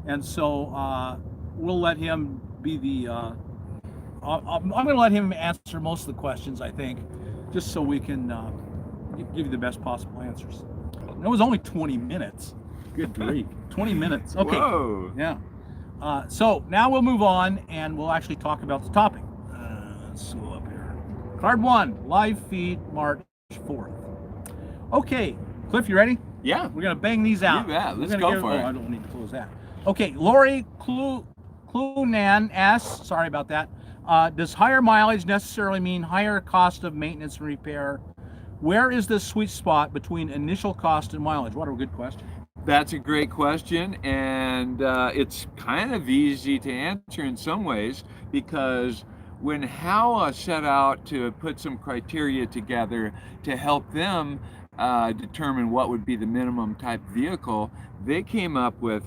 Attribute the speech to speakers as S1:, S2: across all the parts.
S1: And so we'll let him be the. I'm going to let him answer most of the questions, I think, just so we can give you the best possible answers. It was only 20 minutes. Good grief. 20 minutes. Okay.
S2: Whoa.
S1: Yeah. So now we'll move on and we'll actually talk about the topic. Let's go up here. Card 1, live feed March 4th. Okay, Cliff, you ready?
S2: Yeah.
S1: We're going to bang these out.
S2: You bet. Let's go for it.
S1: I don't need to close that. Okay, Lori Clunan asks, sorry about that, does higher mileage necessarily mean higher cost of maintenance and repair? Where is the sweet spot between initial cost and mileage? What a good question.
S2: That's a great question, and it's kind of easy to answer in some ways, because when Howa set out to put some criteria together to help them determine what would be the minimum type vehicle, they came up with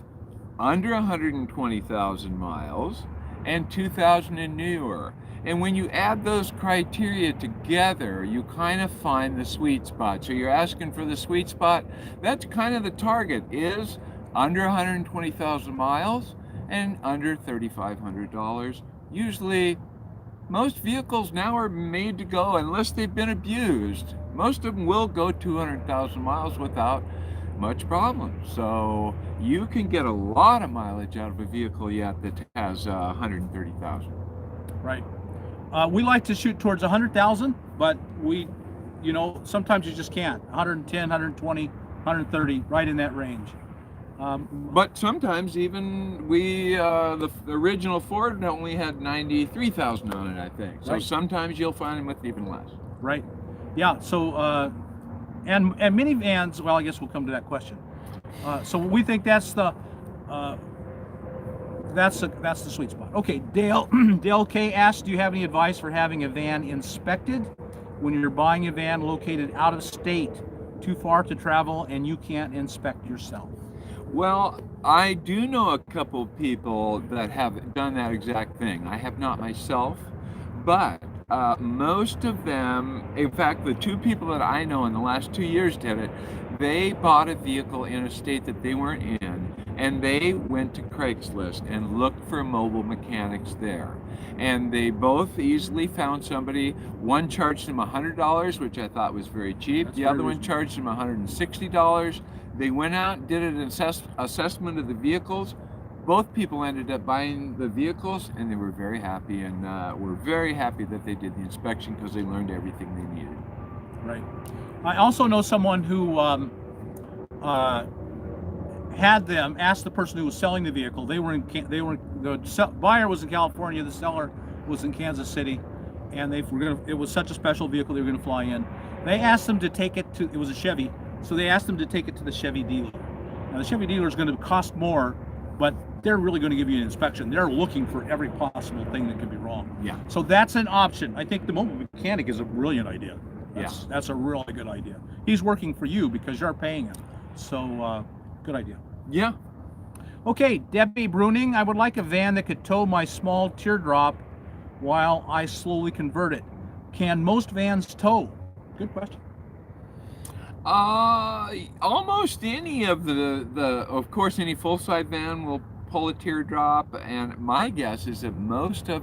S2: under 120,000 miles and 2,000 and newer. And when you add those criteria together, you kind of find the sweet spot. So you're asking for the sweet spot. That's kind of the target, is under 120,000 miles and under $3,500. Usually, most vehicles now are made to go, unless they've been abused. Most of them will go 200,000 miles without much problem. So you can get a lot of mileage out of a vehicle yet that has 130,000.
S1: Right. We like to shoot towards 100,000, but sometimes you just can't. 110, 120, 130, right in that range.
S2: But sometimes even the original Ford only had 93,000 on it, I think. So
S1: right.
S2: Sometimes you'll find them with even less.
S1: Right. Yeah. So and minivans. Well, I guess we'll come to that question. So we think that's the sweet spot. Okay, Dale K asks, do you have any advice for having a van inspected when you're buying a van located out of state, too far to travel, and you can't inspect yourself?
S2: Well, I do know a couple people that have done that exact thing. I have not myself, but most of them, in fact, the two people that I know in the last 2 years did it, they bought a vehicle in a state that they weren't in, and they went to Craigslist and looked for mobile mechanics there. And they both easily found somebody. One charged them $100, which I thought was very cheap. The other one charged them $160. They went out and did an assessment of the vehicles. Both people ended up buying the vehicles, and they were very happy, and were very happy that they did the inspection, because they learned everything they needed.
S1: Right. I also know someone who had them ask the person who was selling the vehicle. The buyer was in California, the seller was in Kansas City, and it was such a special vehicle they were going to fly in. They asked them to take it to, it was a Chevy, so they asked them to take it to the Chevy dealer. Now the Chevy dealer is going to cost more, but they're really going to give you an inspection. They're looking for every possible thing that could be wrong.
S2: Yeah.
S1: So that's an option. I think the mobile mechanic is a brilliant idea. That's a really good idea. He's working for you because you're paying him. So good idea.
S2: Yeah.
S1: Okay, Debbie Bruning, I would like a van that could tow my small teardrop while I slowly convert it. Can most vans tow? Good question.
S2: Almost any of of course, any full-size van will pull a teardrop, and my guess is that most of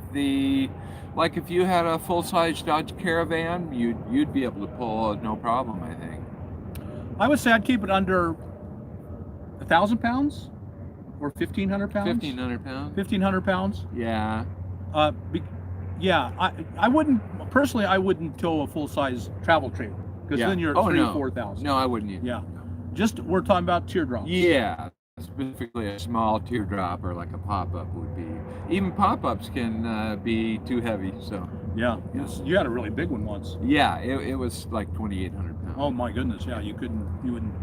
S2: like if you had a full-size Dodge Caravan, you'd be able to pull it no problem, I think.
S1: I would say I'd keep it under 1,000 pounds or 1,500 pounds.
S2: 1,500 pounds.
S1: 1,500 pounds.
S2: Yeah.
S1: I wouldn't personally. I wouldn't tow a full-size travel trailer, because then you're at 3,000 or 4,000.
S2: No, I wouldn't either.
S1: Yeah. Just we're talking about teardrops.
S2: Yeah. Specifically, a small teardrop or like a pop-up would be. Even pop-ups can be too heavy. So.
S1: Yeah. You had a really big one once.
S2: Yeah, it was like 2,800 pounds.
S1: Oh my goodness. Yeah, you wouldn't.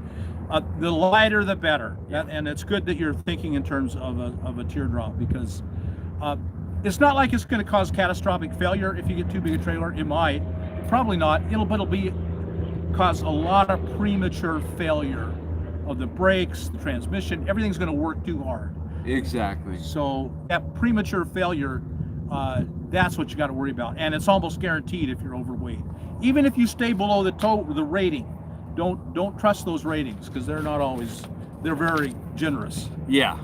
S1: The lighter, the better.
S2: Yeah.
S1: And it's good that you're thinking in terms of a teardrop, because it's not like it's going to cause catastrophic failure if you get too big a trailer. It might, probably not. It'll cause a lot of premature failure of the brakes, the transmission. Everything's going to work too hard.
S2: Exactly.
S1: So that premature failure, that's what you got to worry about, and it's almost guaranteed if you're overweight. Even if you stay below the rating, don't trust those ratings, because they're not always. They're very generous.
S2: Yeah.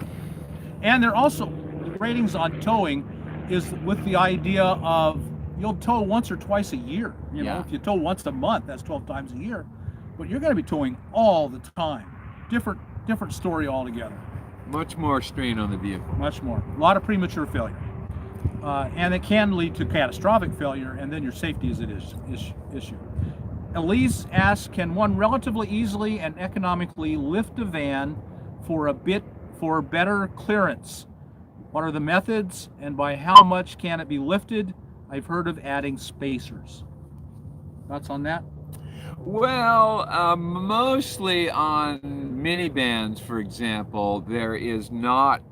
S1: And they're also, the ratings on towing is with the idea of you'll tow once or twice a year. You know,
S2: Yeah.
S1: if you tow once a month, that's 12 times a year. But you're going to be towing all the time. Different story altogether.
S2: Much more strain on the vehicle.
S1: Much more. A lot of premature failure. And it can lead to catastrophic failure, and then your safety is an issue. Elise asks, can one relatively easily and economically lift a van for better clearance? What are the methods, and by how much can it be lifted? I've heard of adding spacers. Thoughts on that?
S2: Well, mostly on minivans, for example, there is not.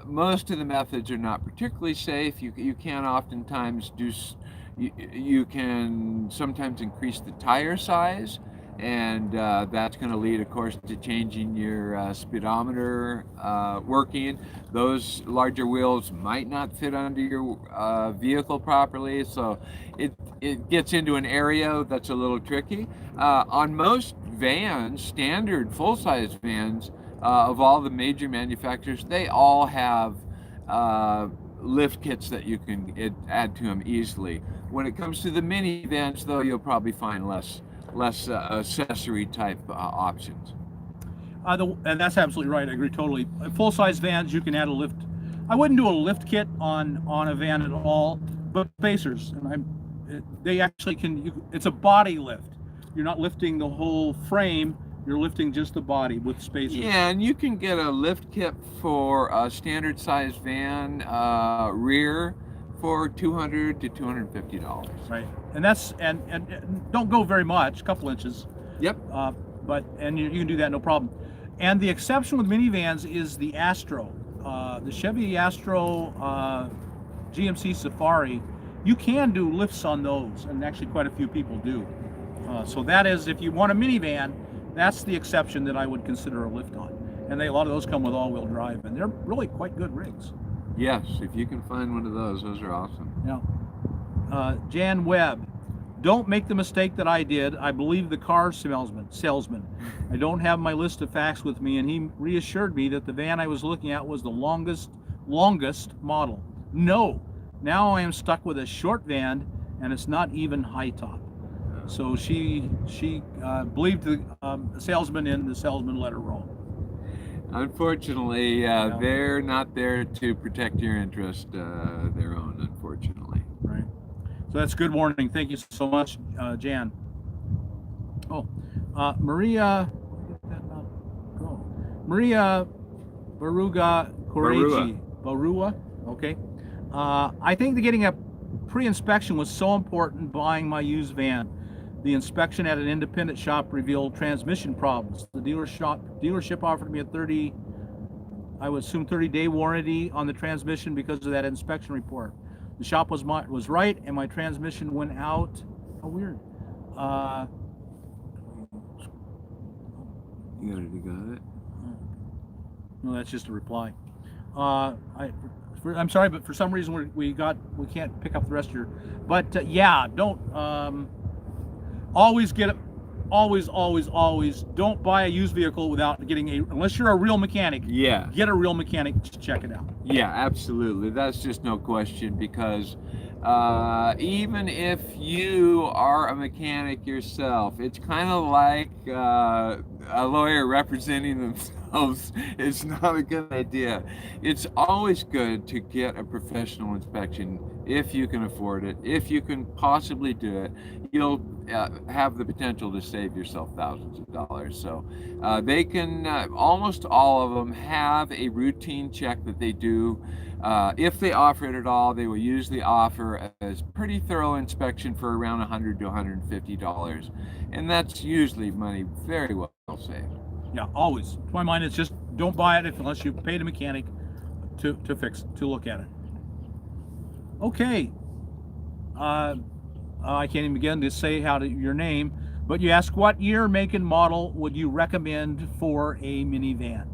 S2: Most of the methods are not particularly safe. You can oftentimes you can sometimes increase the tire size, and that's going to lead, of course, to changing your speedometer working. Those larger wheels might not fit under your vehicle properly, so it gets into an area that's a little tricky. On most vans, standard full-size vans, of all the major manufacturers, they all have lift kits that you can add to them easily. When it comes to the minivans, though, you'll probably find less accessory type options.
S1: And that's absolutely right. I agree totally. Full-size vans, you can add a lift. I wouldn't do a lift kit on a van at all, but spacers, they actually can. It's a body lift. You're not lifting the whole frame. You're lifting just the body with spacers.
S2: Yeah, and you can get a lift kit for a standard size van rear for $200 to $250.
S1: Right, and don't go very much, a couple inches.
S2: Yep.
S1: But you can do that no problem. And the exception with minivans is the Astro, the Chevy Astro GMC Safari. You can do lifts on those, and actually quite a few people do. So that is, if you want a minivan, that's the exception that I would consider a lift on. And a lot of those come with all-wheel drive, and they're really quite good rigs.
S2: Yes, if you can find one of those are awesome.
S1: Yeah. Jan Webb, don't make the mistake that I did. I believe the car salesman. I don't have my list of facts with me, and he reassured me that the van I was looking at was the longest model. No, now I am stuck with a short van, and it's not even high top. So she believed the salesman, and the salesman let her wrong.
S2: Unfortunately, they're not there to protect your interest, their own, unfortunately.
S1: Right. So that's good warning. Thank you so much, Jan. Maria Baruga Koreji. Barua. Okay. I think that getting a pre-inspection was so important buying my used van. The inspection at an independent shop revealed transmission problems. The dealership offered me a 30-day warranty on the transmission because of that inspection report. The shop was right, and my transmission went out. How weird.
S2: You already got it?
S1: No, that's just a reply. I'm sorry, but for some reason we can't pick up the rest of your. But yeah, don't. Always don't buy a used vehicle without getting unless you're a real mechanic.
S2: Yeah.
S1: Get a real mechanic to check it out.
S2: Yeah, absolutely. That's just no question, because even if you are a mechanic yourself, it's kind of like a lawyer representing themselves. It's not a good idea. It's always good to get a professional inspection if you can afford it. If you can possibly do it, you'll have the potential to save yourself thousands of dollars. So they can, almost all of them have a routine check that they do. If they offer it at all, they will usually offer a pretty thorough inspection for around $100 to $150. And that's usually money very well saved.
S1: Yeah, always. To my mind, it's just don't buy it unless you paid a mechanic to look at it. Okay. I can't even begin to say your name, but you ask what year, make, and model would you recommend for a minivan?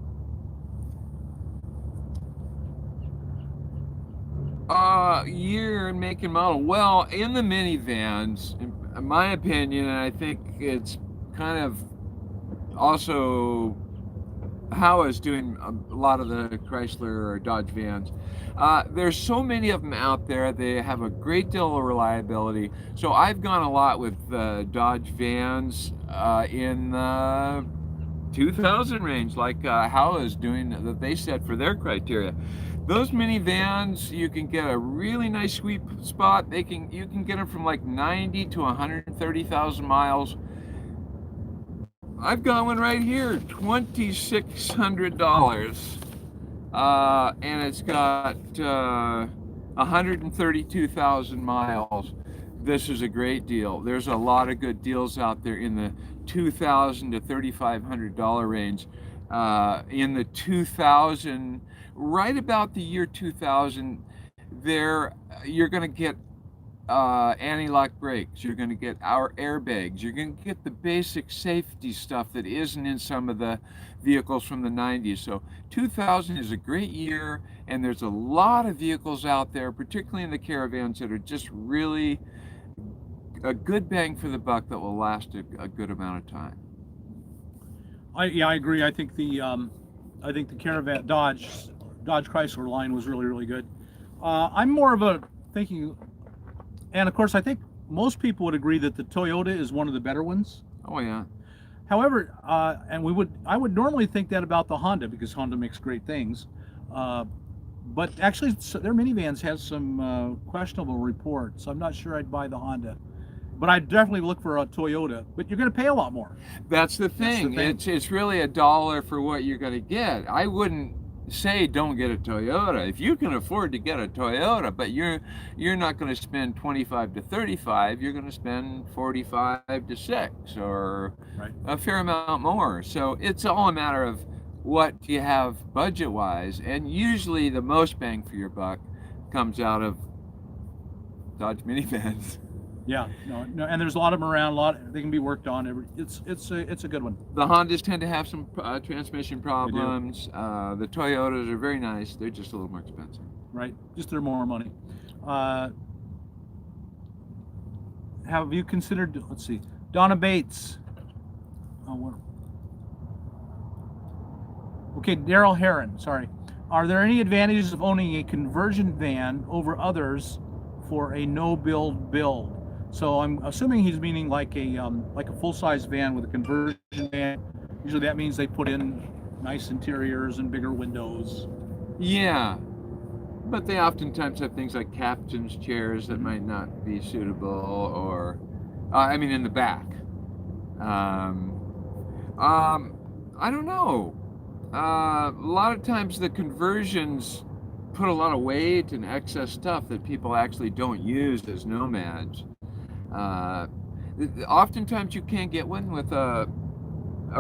S2: Year and make and model. Well, in the minivans, in my opinion, and I think it's kind of also how is doing a lot of the Chrysler or Dodge vans. There's so many of them out there. They have a great deal of reliability. So I've gone a lot with Dodge vans in the 2000 range, like how is doing that they set for their criteria. Those minivans, you can get a really nice sweet spot. You can get them from like 90 to 130,000 miles. I've got one right here, $2,600, and it's got 132,000 miles. This is a great deal. There's a lot of good deals out there in the $2,000 to $3,500 range. In the 2000, right about the year 2000, there you're going to get anti-lock brakes, you're going to get our airbags, you're going to get the basic safety stuff that isn't in some of the vehicles from the 90s. So 2000 is a great year, and there's a lot of vehicles out there, particularly in the caravans, that are just really a good bang for the buck that will last a good amount of time.
S1: I agree. I think the caravan Dodge Chrysler line was really good. I'm more of a thinking. And of course, I think most people would agree that the Toyota is one of the better ones.
S2: Oh yeah.
S1: However, I would normally think that about the Honda, because Honda makes great things. But actually, their minivans has some questionable reports. So I'm not sure I'd buy the Honda. But I'd definitely look for a Toyota. But you're going to pay a lot more.
S2: That's the thing. It's really $1 for what you're going to get. I wouldn't say don't get a Toyota if you can afford to get a Toyota, but you're not going to spend 25 to 35. You're going to spend 45 to 6, or
S1: right,
S2: a fair amount more. So it's all a matter of what do you have budget wise, and usually the most bang for your buck comes out of Dodge minivans.
S1: Yeah, no, and there's a lot of them around. They can be worked on. It's a good one.
S2: The Hondas tend to have some transmission problems. The Toyotas are very nice. They're just a little more expensive.
S1: Right, just they're more money. Have you considered? Let's see, Donna Bates. Okay, Daryl Heron. Sorry. Are there any advantages of owning a conversion van over others for a no-build build? So I'm assuming he's meaning like a full-size van with a conversion van. Usually that means they put in nice interiors and bigger windows.
S2: Yeah, but they oftentimes have things like captain's chairs that might not be suitable, or in the back. I don't know. A lot of times the conversions put a lot of weight and excess stuff that people actually don't use as nomads. Oftentimes you can't get one with a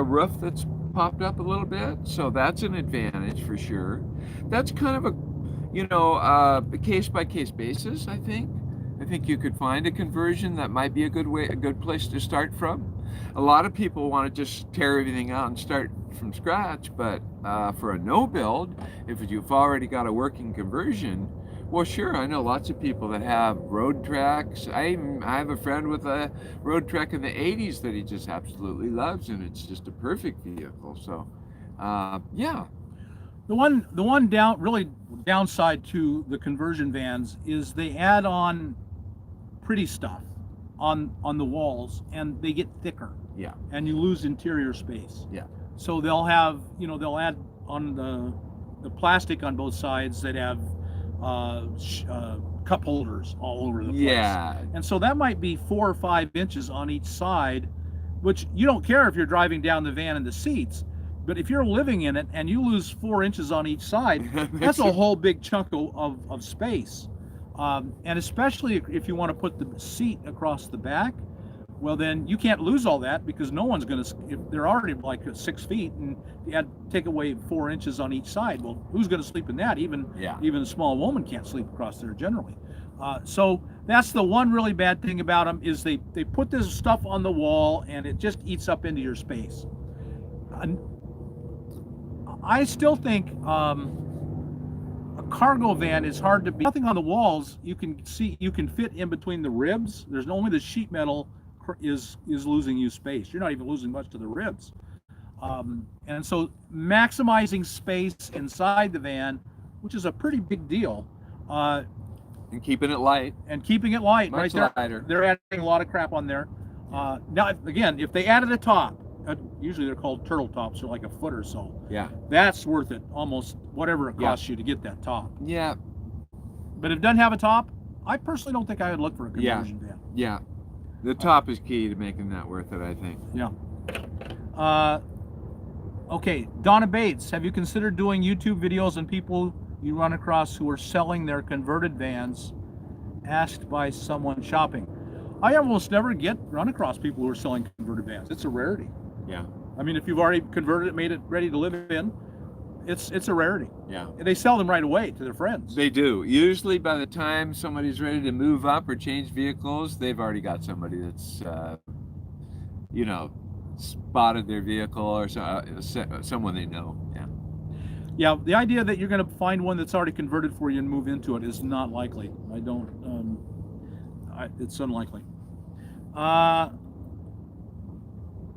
S2: roof that's popped up a little bit, so that's an advantage for sure. That's kind of a case-by-case basis. I think you could find a conversion that might be a good place to start from. A lot of people want to just tear everything out and start from scratch, but for a no build, if you've already got a working conversion, well, sure, I know lots of people that have road tracks. I have a friend with a road track in the 80s that he just absolutely loves, and it's just a perfect vehicle. So, yeah.
S1: The one downside to the conversion vans is they add on pretty stuff on the walls, and they get thicker.
S2: Yeah. And
S1: you lose interior space.
S2: Yeah.
S1: So they'll add on the plastic on both sides that have cup holders all over the place.
S2: Yeah.
S1: And so that might be 4 or 5 inches on each side, which you don't care if you're driving down the van in the seats, but if you're living in it and you lose 4 inches on each side, that's a whole big chunk of space. And especially if you want to put the seat across the back, well, then you can't lose all that, because no one's going to, if they're already like 6 feet and you had to take away 4 inches on each side, well, who's going to sleep in that? Even a small woman can't sleep across there generally. So that's the one really bad thing about them, is they put this stuff on the wall and it just eats up into your space. I still think a cargo van is hard to be. Nothing on the walls. You can fit in between the ribs. There's only the sheet metal is losing you space. You're not even losing much to the ribs. And so maximizing space inside the van, which is a pretty big deal,
S2: And keeping it light.
S1: and keeping it light,
S2: Much
S1: right?
S2: lighter.
S1: They're adding a lot of crap on there. Now, again, if they added a top, usually they're called turtle tops, or like a foot or so.
S2: Yeah.
S1: That's worth it, almost whatever it costs you to get that top.
S2: Yeah.
S1: But if it doesn't have a top, I personally don't think I would look for a
S2: Yeah.
S1: conversion van.
S2: Yeah. The top is key to making that worth it, I think.
S1: Yeah. Okay, Donna Bates, have you considered doing YouTube videos on people you run across who are selling their converted vans, asked by someone shopping? I almost never run across people who are selling converted vans. It's a rarity.
S2: Yeah.
S1: I mean, if you've already converted it, made it ready to live in, it's a rarity.
S2: Yeah.
S1: And they sell them right away to their friends.
S2: They do. Usually by the time somebody's ready to move up or change vehicles, they've already got somebody that's, spotted their vehicle, or someone they know. Yeah.
S1: Yeah, the idea that you're going to find one that's already converted for you and move into it is not likely. It's unlikely.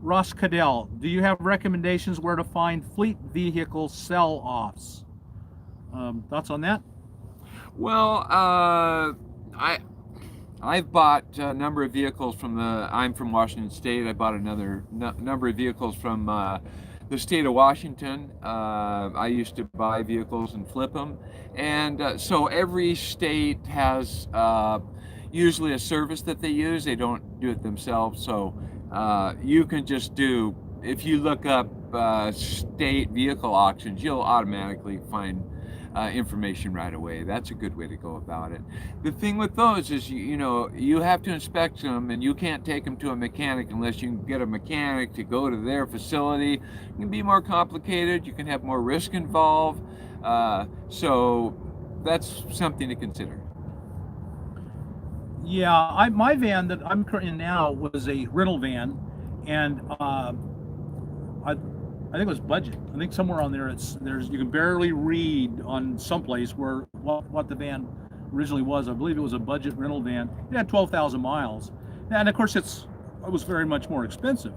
S1: Ross Cadell, do you have recommendations where to find fleet vehicle sell-offs? Thoughts on that?
S2: Well, I've bought a number of vehicles I'm from Washington State. I bought another number of vehicles from the state of Washington. I used to buy vehicles and flip them. And so every state has usually a service that they use. They don't do it themselves. So you can just if you look up state vehicle auctions, you'll automatically find information right away. That's a good way to go about it. The thing with those is, you have to inspect them, and you can't take them to a mechanic unless you can get a mechanic to go to their facility. It can be more complicated. You can have more risk involved. So that's something to consider.
S1: Yeah, my van that I'm in now was a rental van, and I think it was budget. I think somewhere on there you can barely read on someplace where what the van originally was. I believe it was a budget rental van. It had 12,000 miles, and of course it was very much more expensive,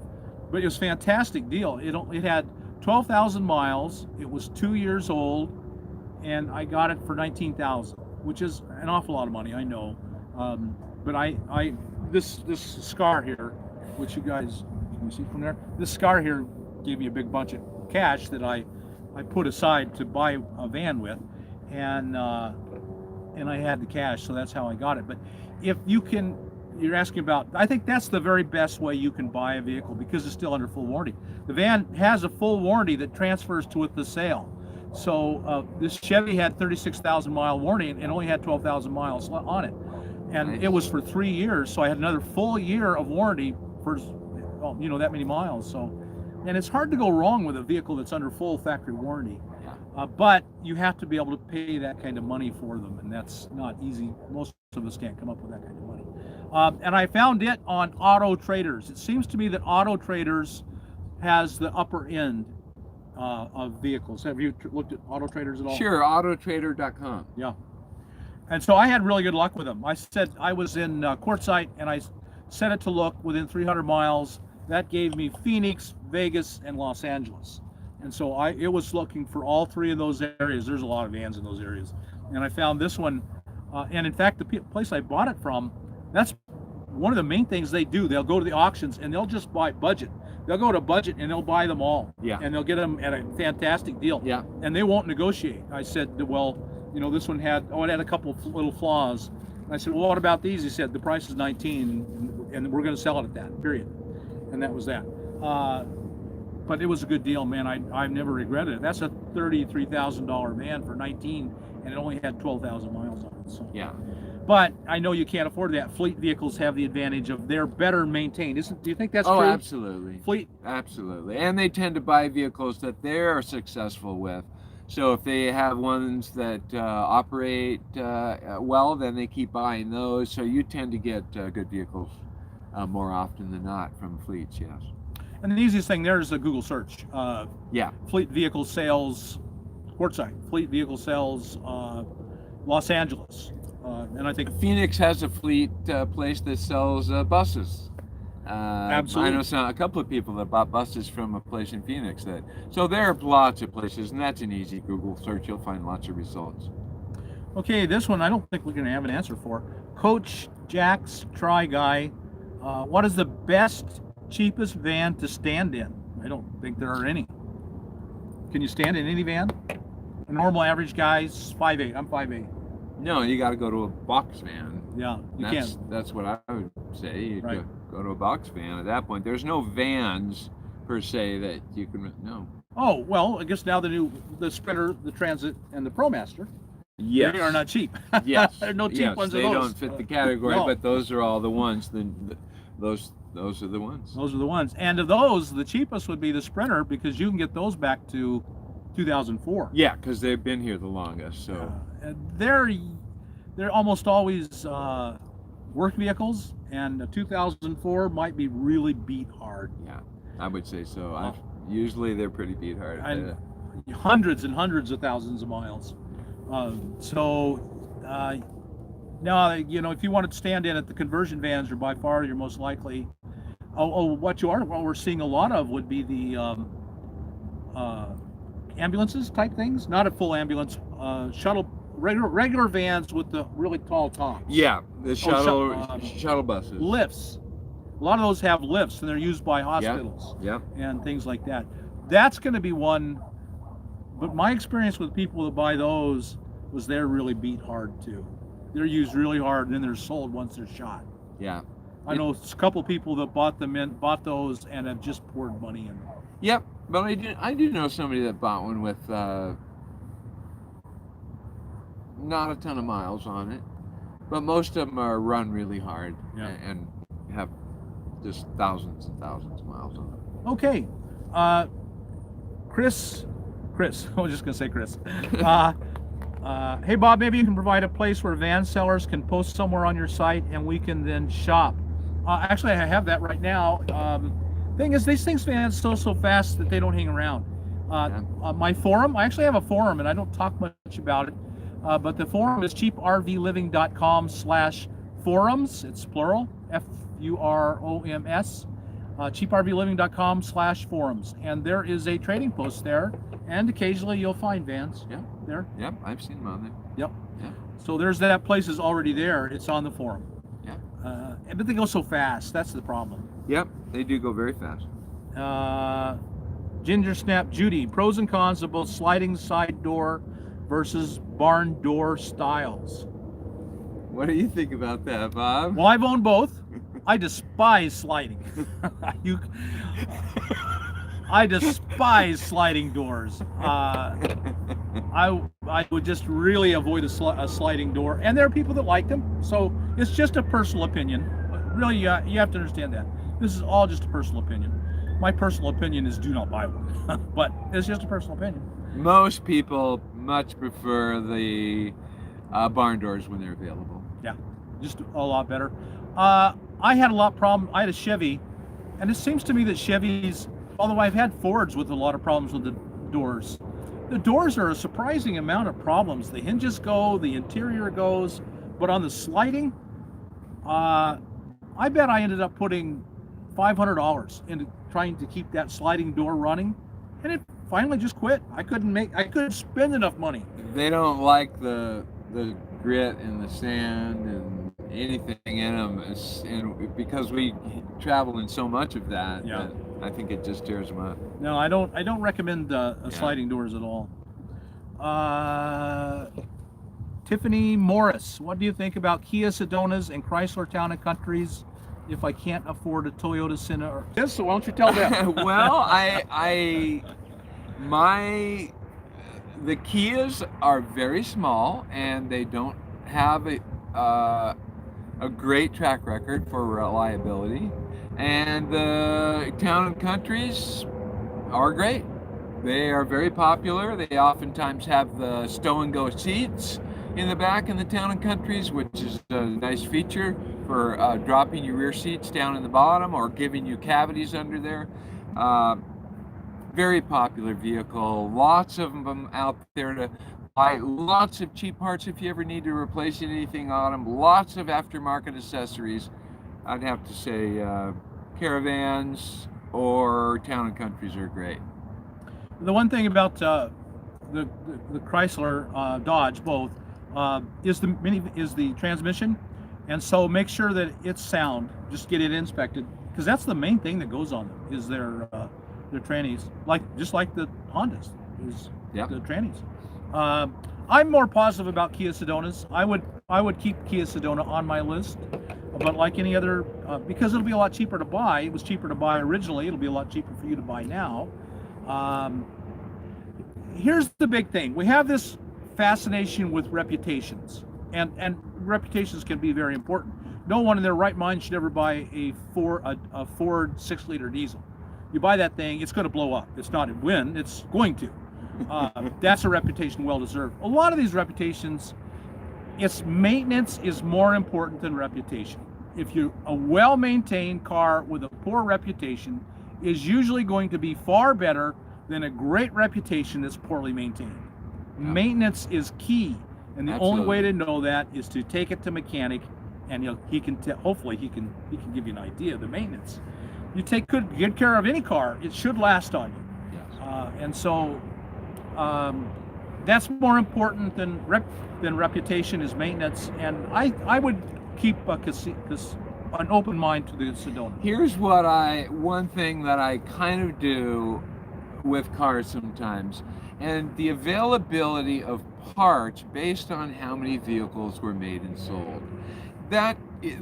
S1: but it was a fantastic deal. It had 12,000 miles. It was 2 years old, and I got it for 19,000, which is an awful lot of money, I know. But this scar here, which you guys can see from there, this scar here gave me a big bunch of cash that I put aside to buy a van with, and I had the cash, so that's how I got it. But if you're asking about, I think that's the very best way you can buy a vehicle, because it's still under full warranty. The van has a full warranty that transfers to the sale. So this Chevy had 36,000 mile warranty and only had 12,000 miles on it, and
S2: Nice.
S1: It was for 3 years, so I had another full year of warranty for that many miles. So. And it's hard to go wrong with a vehicle that's under full factory warranty.
S2: Yeah.
S1: But you have to be able to pay that kind of money for them, and that's not easy. Most of us can't come up with that kind of money. And I found it on Auto Traders. It seems to me that Auto Traders has the upper end of vehicles. Have you looked at Auto Traders at all?
S2: Sure, autotrader.com.
S1: Yeah. And so I had really good luck with them. I was in Quartzsite, and I set it to look within 300 miles. That gave me Phoenix, Vegas, and Los Angeles. And so it was looking for all three of those areas. There's a lot of vans in those areas. And I found this one. And in fact, the place I bought it from, that's one of the main things they do. They'll go to the auctions and they'll just buy budget. They'll go to budget and they'll buy them all.
S2: Yeah.
S1: And they'll get them at a fantastic deal.
S2: Yeah.
S1: And they won't negotiate. I said, well, this one had a couple of little flaws. I said, well, what about these? He said, the price is 19 and we're going to sell it at that, period. And that was that. But it was a good deal, man. I've never regretted it. That's a $33,000 van for 19, and it only had 12,000 miles on it. So.
S2: Yeah.
S1: But I know you can't afford that. Fleet vehicles have the advantage of they're better maintained. Do you think that's true?
S2: Oh, absolutely.
S1: Fleet.
S2: Absolutely. And they tend to buy vehicles that they're successful with. So if they have ones that operate well, then they keep buying those. So you tend to get good vehicles more often than not from fleets, yes.
S1: And the easiest thing there is a Google search.
S2: Yeah.
S1: Fleet vehicle sales, Quartzsite. Fleet vehicle sales, Los Angeles. And I think
S2: Phoenix has a fleet place that sells buses. I
S1: Absolutely.
S2: know a couple of people that bought buses from a place in Phoenix. So there are lots of places, and that's an easy Google search. You'll find lots of results.
S1: Okay, this one I don't think we're going to have an answer for. Coach Jack's Try Guy, what is the best, cheapest van to stand in? I don't think there are any. Can you stand in any van? A normal average guy's 5'8". I'm 5'8".
S2: No, you got to go to a box van.
S1: Yeah, you can.
S2: That's what I would say. You
S1: Right.
S2: go to a box van at that point. There's no vans per se that you can no.
S1: Oh, well, I guess now the Sprinter, the Transit, and the ProMaster,
S2: Yes.
S1: they are not cheap.
S2: Yes.
S1: There are no cheap
S2: yes,
S1: ones
S2: they
S1: of those.
S2: don't fit the category,
S1: No.
S2: but those are all the ones. Those are the ones.
S1: Those are the ones. And of those, the cheapest would be the Sprinter because you can get those back to 2004.
S2: Yeah, because they've been here the longest. So
S1: And they're almost always work vehicles, and a 2004 might be really beat hard.
S2: yeah, I would say so. Usually they're pretty beat hard.
S1: And hundreds and hundreds of thousands of miles. Now, if you want to stand in at the conversion vans, are by far your most likely. What we're seeing a lot of would be the ambulances type things, not a full ambulance, shuttle, regular vans with the really tall tops.
S2: Yeah, the shuttle buses.
S1: Lifts. A lot of those have lifts, and they're used by hospitals
S2: Yep.
S1: and things like that. That's going to be one. But my experience with people that buy those was they're really beat hard too. They're used really hard, and then they're sold once they're shot.
S2: Yeah.
S1: I know a couple people that bought those and have just poured money in.
S2: Yep. But I do know somebody that bought one with not a ton of miles on it, but most of them are run really hard and have just thousands and thousands of miles on it.
S1: Okay, Chris, I was just gonna say Chris. Hey Bob, maybe you can provide a place where van sellers can post somewhere on your site and we can then shop. Actually, I have that right now. Thing is, these things vans so fast that they don't hang around. My forum, I actually have a forum, and I don't talk much about it, but the forum is cheaprvliving.com/forums. It's plural, FUROMS. cheaprvliving.com/forums, and there is a trading post there, and occasionally you'll find vans.
S2: Yeah.
S1: There.
S2: Yep, I've seen them on there.
S1: Yep.
S2: Yeah.
S1: So there's that place is already there. It's on the forum.
S2: Yeah.
S1: But they go so fast. That's the problem.
S2: Yep, they do go very fast.
S1: Ginger Snap Judy, pros and cons of both sliding side door versus barn door styles.
S2: What do you think about that, Bob?
S1: Well, I've owned both. I despise sliding. I despise sliding doors. I would just really avoid a sliding door, and there are people that like them. So it's just a personal opinion. Really, you have to understand that this is all just a personal opinion. My personal opinion is do not buy one, but it's just a personal opinion.
S2: Most people much prefer the barn doors when they're available.
S1: Yeah, just a lot better. I had a lot of problem. I had a Chevy, and it seems to me that Chevys, although I've had Fords with a lot of problems with the doors are a surprising amount of problems. The hinges go, the interior goes, but on the sliding, I bet I ended up putting $500 into trying to keep that sliding door running, and it finally just quit. I couldn't spend enough money.
S2: They don't like the grit and the sand and anything in them, and because we travel in so much of that,
S1: Yeah.
S2: I think it just tears them up.
S1: No, I don't recommend sliding doors at all. Tiffany Morris, what do you think about Kia Sedonas and Chrysler Town and Countries if I can't afford a Toyota Sienna? Yes, so why don't you tell them?
S2: Well, the Kias are very small and they don't have a great track record for reliability, and the Town and Countries are great. They are very popular. They oftentimes have the stow and go seats in the back in the Town and Countries, which is a nice feature for dropping your rear seats down in the bottom or giving you cavities under there. Very popular vehicle. Lots of them out there to buy. Lots of cheap parts if you ever need to replace anything on them. Lots of aftermarket accessories. I'd have to say caravans or town and countries are great.
S1: The one thing about the Chrysler, Dodge, both, is the transmission, and so make sure that it's sound. Just get it inspected, because that's the main thing that goes on them is their trannies, just like the Hondas is
S2: Yep.
S1: the trannies. I'm more positive about Kia Sedonas. I would keep Kia Sedona on my list, but like any other, because it'll be a lot cheaper to buy. It was cheaper to buy originally. It'll be a lot cheaper for you to buy now. Here's the big thing. We have this fascination with reputations, and reputations can be very important. No one in their right mind should ever buy a Ford 6-liter diesel. You buy that thing, it's going to blow up. It's not a win, it's going to. That's a reputation well deserved. A lot of these reputations, its maintenance is more important than reputation. If you a well-maintained car with a poor reputation is usually going to be far better than a great reputation that's poorly maintained.
S2: Yeah.
S1: Maintenance is key, and the
S2: Absolutely.
S1: only way to know that is to take it to mechanic, and hopefully he can give you an idea of the maintenance. You take good care of any car, it should last on you.
S2: Yes.
S1: And so that's more important than reputation is maintenance. And I would keep an open mind to the Sedona.
S2: Here's one thing that I kind of do with cars sometimes, and the availability of parts based on how many vehicles were made and sold. That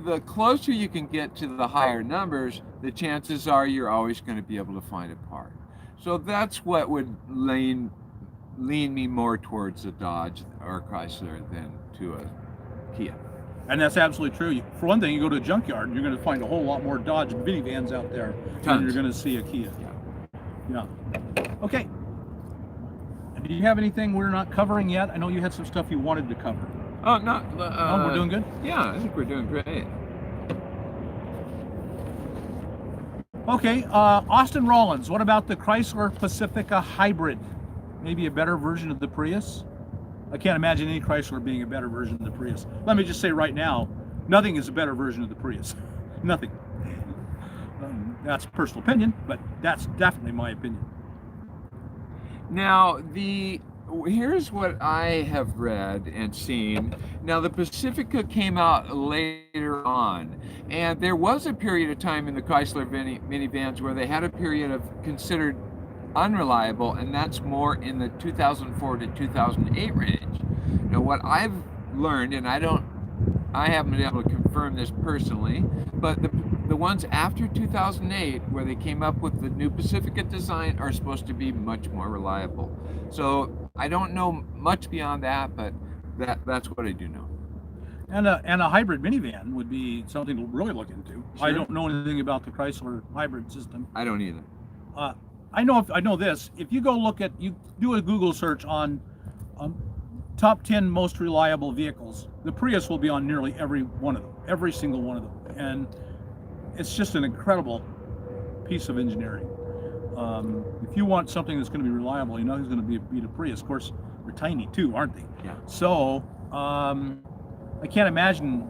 S2: the closer you can get to the higher numbers, the chances are you're always going to be able to find a part. So that's what would lean me more towards a Dodge or Chrysler than to a Kia.
S1: And that's absolutely true. For one thing, you go to a junkyard and you're going to find a whole lot more Dodge and minivans out there than you're going to see a Kia. Yeah. Okay. Do you have anything we're not covering yet? I know you had some stuff you wanted to cover.
S2: Oh, no.
S1: We're doing good?
S2: Yeah, I think we're doing great.
S1: Okay, Austin Rollins, what about the Chrysler Pacifica Hybrid? Maybe a better version of the Prius? I can't imagine any Chrysler being a better version of the Prius. Let me just say right now, nothing is a better version of the Prius. Nothing. That's personal opinion, but that's definitely my opinion.
S2: Now, here's what I have read and seen. Now, the Pacifica came out later on, and there was a period of time in the Chrysler minivans where they had a period of considered unreliable, and that's more in the 2004 to 2008 range. Now, what I've learned, and I haven't been able to confirm this personally, but the ones after 2008, where they came up with the new Pacifica design, are supposed to be much more reliable. So I don't know much beyond that, but that's what I do know.
S1: And a hybrid minivan would be something to really look into.
S2: Sure.
S1: I don't know anything about the Chrysler hybrid system.
S2: I don't either.
S1: I know this. If you you do a Google search on top 10 most reliable vehicles, the Prius will be on nearly every one of them, every single one of them. And it's just an incredible piece of engineering. If you want something that's going to be reliable, you know who's going to beat a Prius. Of course, they're tiny too, aren't they?
S2: Yeah.
S1: So I can't imagine.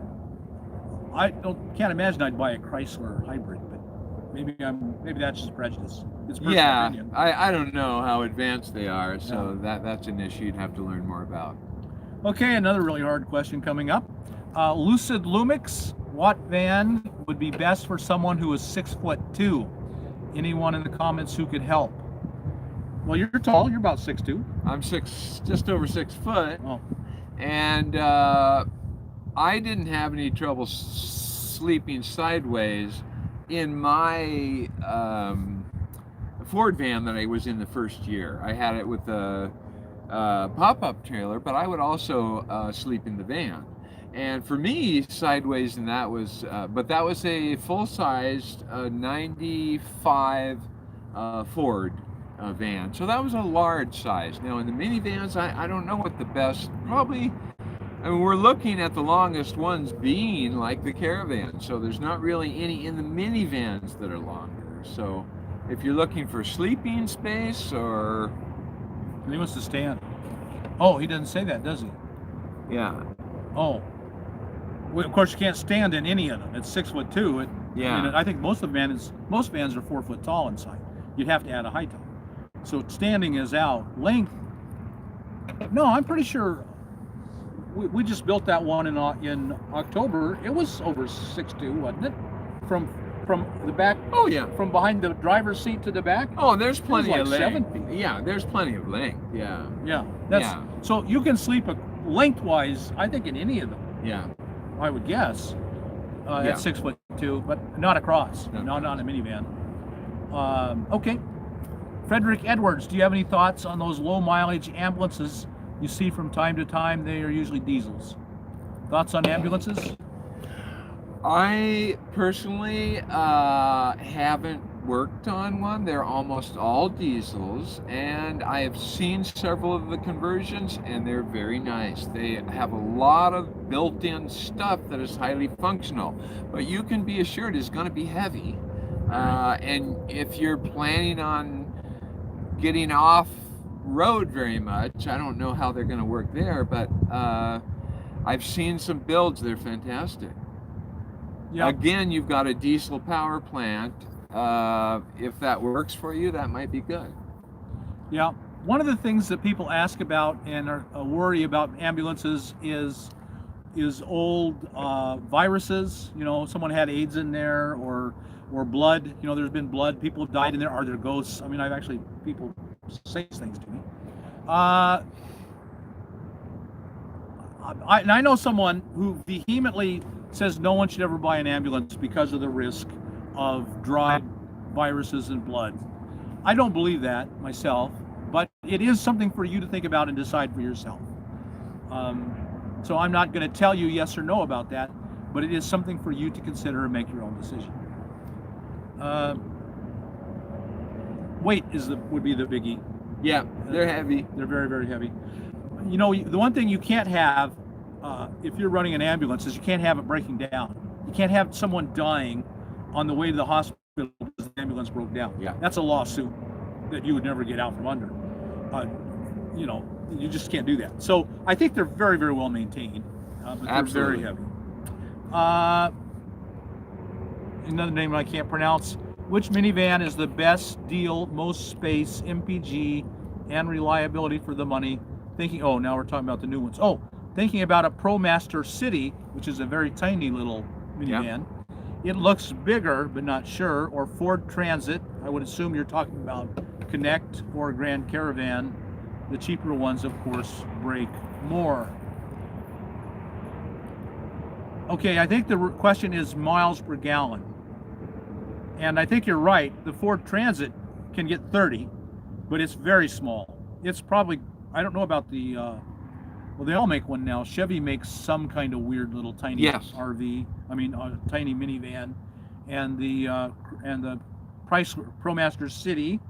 S1: Can't imagine I'd buy a Chrysler hybrid, but maybe that's just prejudice. It's personal
S2: Yeah,
S1: opinion.
S2: I don't know how advanced they are, so that's an issue you'd have to learn more about.
S1: Okay, another really hard question coming up. Lucid Lumix, what van would be best for someone who is 6'2"? Anyone in the comments who could help? Well, you're tall. You're about 6'2".
S2: I'm just over 6 foot,
S1: Oh,
S2: and I didn't have any trouble sleeping sideways in my Ford van that I was in the first year. I had it with a pop-up trailer, but I would also sleep in the van. And for me, sideways, and that was a full-sized 95 Ford van. So that was a large size. Now in the minivans, I don't know what the best, probably, I mean, we're looking at the longest ones being like the Caravan. So there's not really any in the minivans that are longer. So if you're looking for sleeping space or...
S1: he wants to stand. Oh, he doesn't say that, does he?
S2: Yeah.
S1: Oh. Well, of course, you can't stand in any of them. It's 6'2".
S2: Yeah.
S1: I mean, I think most vans are 4 foot tall inside. You'd have to add a high top. So standing is out. Length, no, I'm pretty sure we just built that one in October. It was over 6'2", wasn't it? From the back.
S2: Oh yeah.
S1: From behind the driver's seat to the back.
S2: Oh, there's plenty
S1: like
S2: of length.
S1: 7 feet.
S2: Yeah, there's plenty of length. Yeah.
S1: Yeah. That's
S2: Yeah.
S1: so you can sleep lengthwise. I think in any of them.
S2: Yeah.
S1: I would guess
S2: Yeah.
S1: at 6'2", but not across.
S2: No.
S1: Not on a minivan. Okay. Frederick Edwards, do you have any thoughts on those low mileage ambulances you see from time to time? They are usually diesels. Thoughts on ambulances?
S2: I personally haven't worked on one. They're almost all diesels, and I have seen several of the conversions, and they're very nice. They have a lot of built-in stuff that is highly functional, but you can be assured it's going to be heavy. And if you're planning on getting off road very much, I don't know how they're going to work there, but I've seen some builds. They're fantastic.
S1: Yeah.
S2: Again, you've got a diesel power plant. If that works for you, that might be good.
S1: Yeah. One of the things that people ask about and are worry about ambulances is old viruses. You know, someone had AIDS in there, or blood. You know, there's been blood. People have died in there. Are there ghosts? I mean, I've actually people say these things to me. And I know someone who vehemently says no one should ever buy an ambulance because of the risk of dry viruses and blood. I don't believe that myself, but it is something for you to think about and decide for yourself. So I'm not going to tell you yes or no about that, but it is something for you to consider and make your own decision. Weight would be the biggie.
S2: Yeah, they're heavy.
S1: They're very, very heavy. You know, the one thing you can't have if you're running an ambulance is you can't have it breaking down. You can't have someone dying on the way to the hospital because the ambulance broke down.
S2: Yeah.
S1: That's a lawsuit that you would never get out from under. You know, you just can't do that. So I think they're very, very well maintained, but they're
S2: Absolutely.
S1: very heavy. Another name I can't pronounce. Which minivan is the best deal, most space, MPG, and reliability for the money? Now we're talking about the new ones. Thinking about a ProMaster City, which is a very tiny little minivan. Yeah. It looks bigger, but not sure. Or Ford Transit. I would assume you're talking about Connect or Grand Caravan. The cheaper ones, of course, break more. Okay, I think the question is miles per gallon. And I think you're right. The Ford Transit can get 30, but it's very small. It's probably, I don't know about the, well, they all make one now. Chevy makes some kind of weird little tiny RV. I mean, tiny minivan, and the Chrysler ProMaster City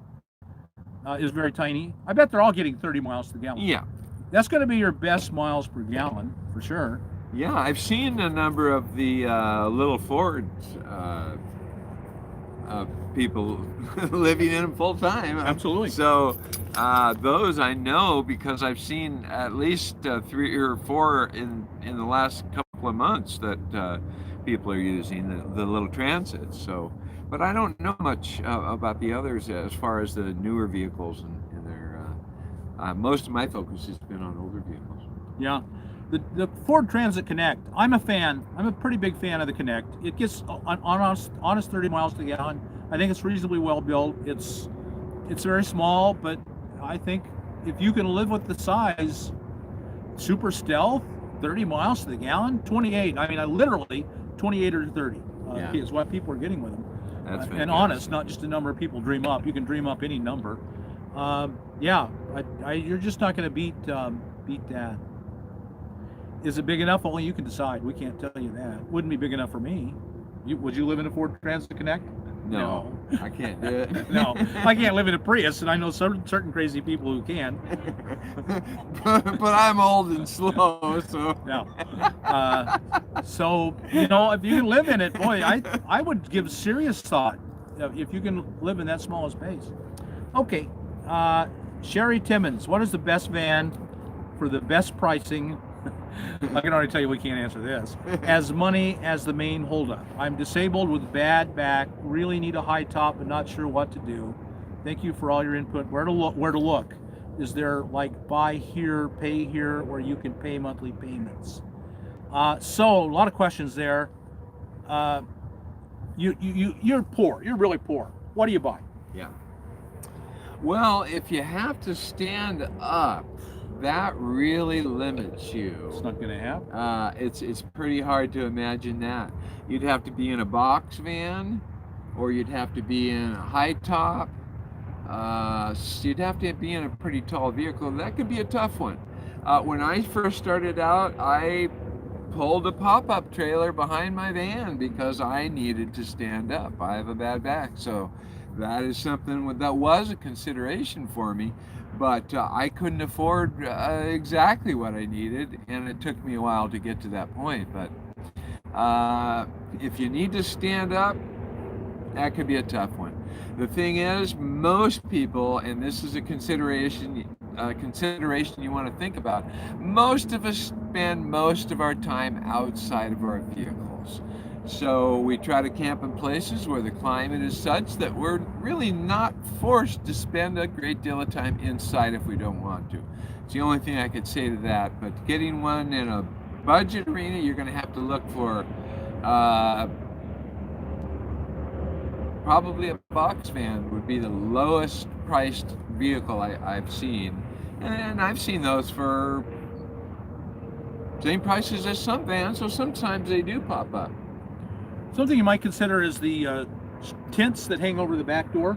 S1: is very tiny. I bet they're all getting 30 miles to the gallon.
S2: Yeah.
S1: That's going to be your best miles per gallon for sure.
S2: Yeah, I've seen a number of the little Fords. People living in them full time.
S1: Absolutely.
S2: So those I know because I've seen at least 3 or 4 in the last couple of months that people are using the little transits. So, but I don't know much about the others as far as the newer vehicles and their. Most of my focus has been on older vehicles.
S1: Yeah. The Ford Transit Connect, I'm a fan. I'm a pretty big fan of the Connect. It gets honest 30 miles to the gallon. I think it's reasonably well built. It's very small, but I think if you can live with the size, super stealth, 30 miles to the gallon, 28. I mean, literally 28 or 30 is what people are getting with them.
S2: That's
S1: and honest, not just a number people dream up. You can dream up any number. You're just not going to beat that. Is it big enough? Only you can decide. We can't tell you that. Wouldn't be big enough for me. Would you live in a Ford Transit Connect?
S2: No, I can't do it.
S1: No, I can't live in a Prius, and I know certain crazy people who can.
S2: but I'm old and slow, so.
S1: No. So, you know, if you can live in it, boy, I would give serious thought if you can live in that small a space. Okay. Sherry Timmons, what is the best van for the best pricing I can already tell you we can't answer this. As money as the main holdup. I'm disabled with bad back, really need a high top, but not sure what to do. Thank you for all your input. Where to look? Where to look? Is there like buy here, pay here, where you can pay monthly payments? So a lot of questions there. You're poor. You're really poor. What do you buy?
S2: Yeah. Well, if you have to stand up, that really limits you.
S1: It's not going to happen.
S2: It's pretty hard to imagine that. You'd have to be in a box van, or you'd have to be in a high top. So you'd have to be in a pretty tall vehicle. That could be a tough one. When I first started out, I pulled a pop-up trailer behind my van because I needed to stand up. I have a bad back, so that is something that was a consideration for me, but I couldn't afford exactly what I needed, and it took me a while to get to that point. But if you need to stand up, that could be a tough one. The thing is, most people, and this is a consideration you want to think about, most of us spend most of our time outside of our vehicles. So we try to camp in places where the climate is such that we're really not forced to spend a great deal of time inside if we don't want to. It's the only thing I could say to that. But getting one in a budget arena, you're going to have to look for probably a box van would be the lowest priced vehicle I've seen. And I've seen those for same prices as some vans, so sometimes they do pop up.
S1: Something you might consider is the tents that hang over the back door.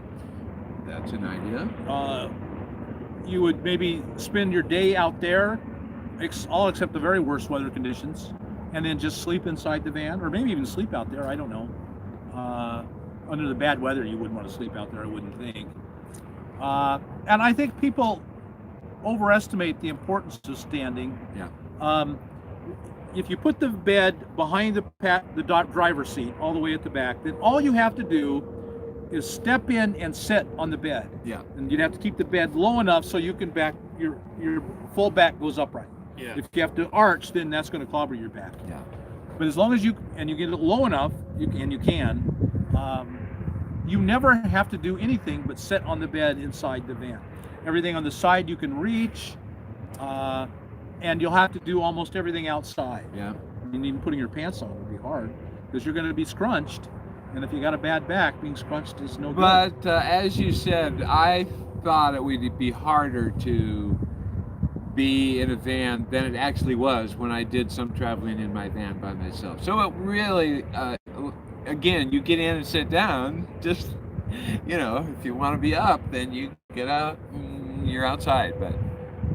S2: That's an idea.
S1: You would maybe spend your day out there, all except the very worst weather conditions, and then just sleep inside the van, or maybe even sleep out there, I don't know. Under the bad weather, you wouldn't want to sleep out there, I wouldn't think. And I think people overestimate the importance of standing.
S2: Yeah.
S1: If you put the bed behind the driver's seat all the way at the back, then all you have to do is step in and sit on the bed.
S2: Yeah.
S1: And you'd have to keep the bed low enough so you can your full back goes upright.
S2: Yeah.
S1: If you have to arch, then that's going to clobber your back.
S2: Yeah.
S1: But as long as you get it low enough, you can. You never have to do anything but sit on the bed inside the van. Everything on the side you can reach, and you'll have to do almost everything outside.
S2: Yeah.
S1: I mean, even putting your pants on would be hard because you're going to be scrunched, and if you got a bad back, being scrunched is no good.
S2: But as you said, I thought it would be harder to be in a van than it actually was when I did some traveling in my van by myself. So it really, again, you get in and sit down. Just, if you want to be up, then you get out and you're outside.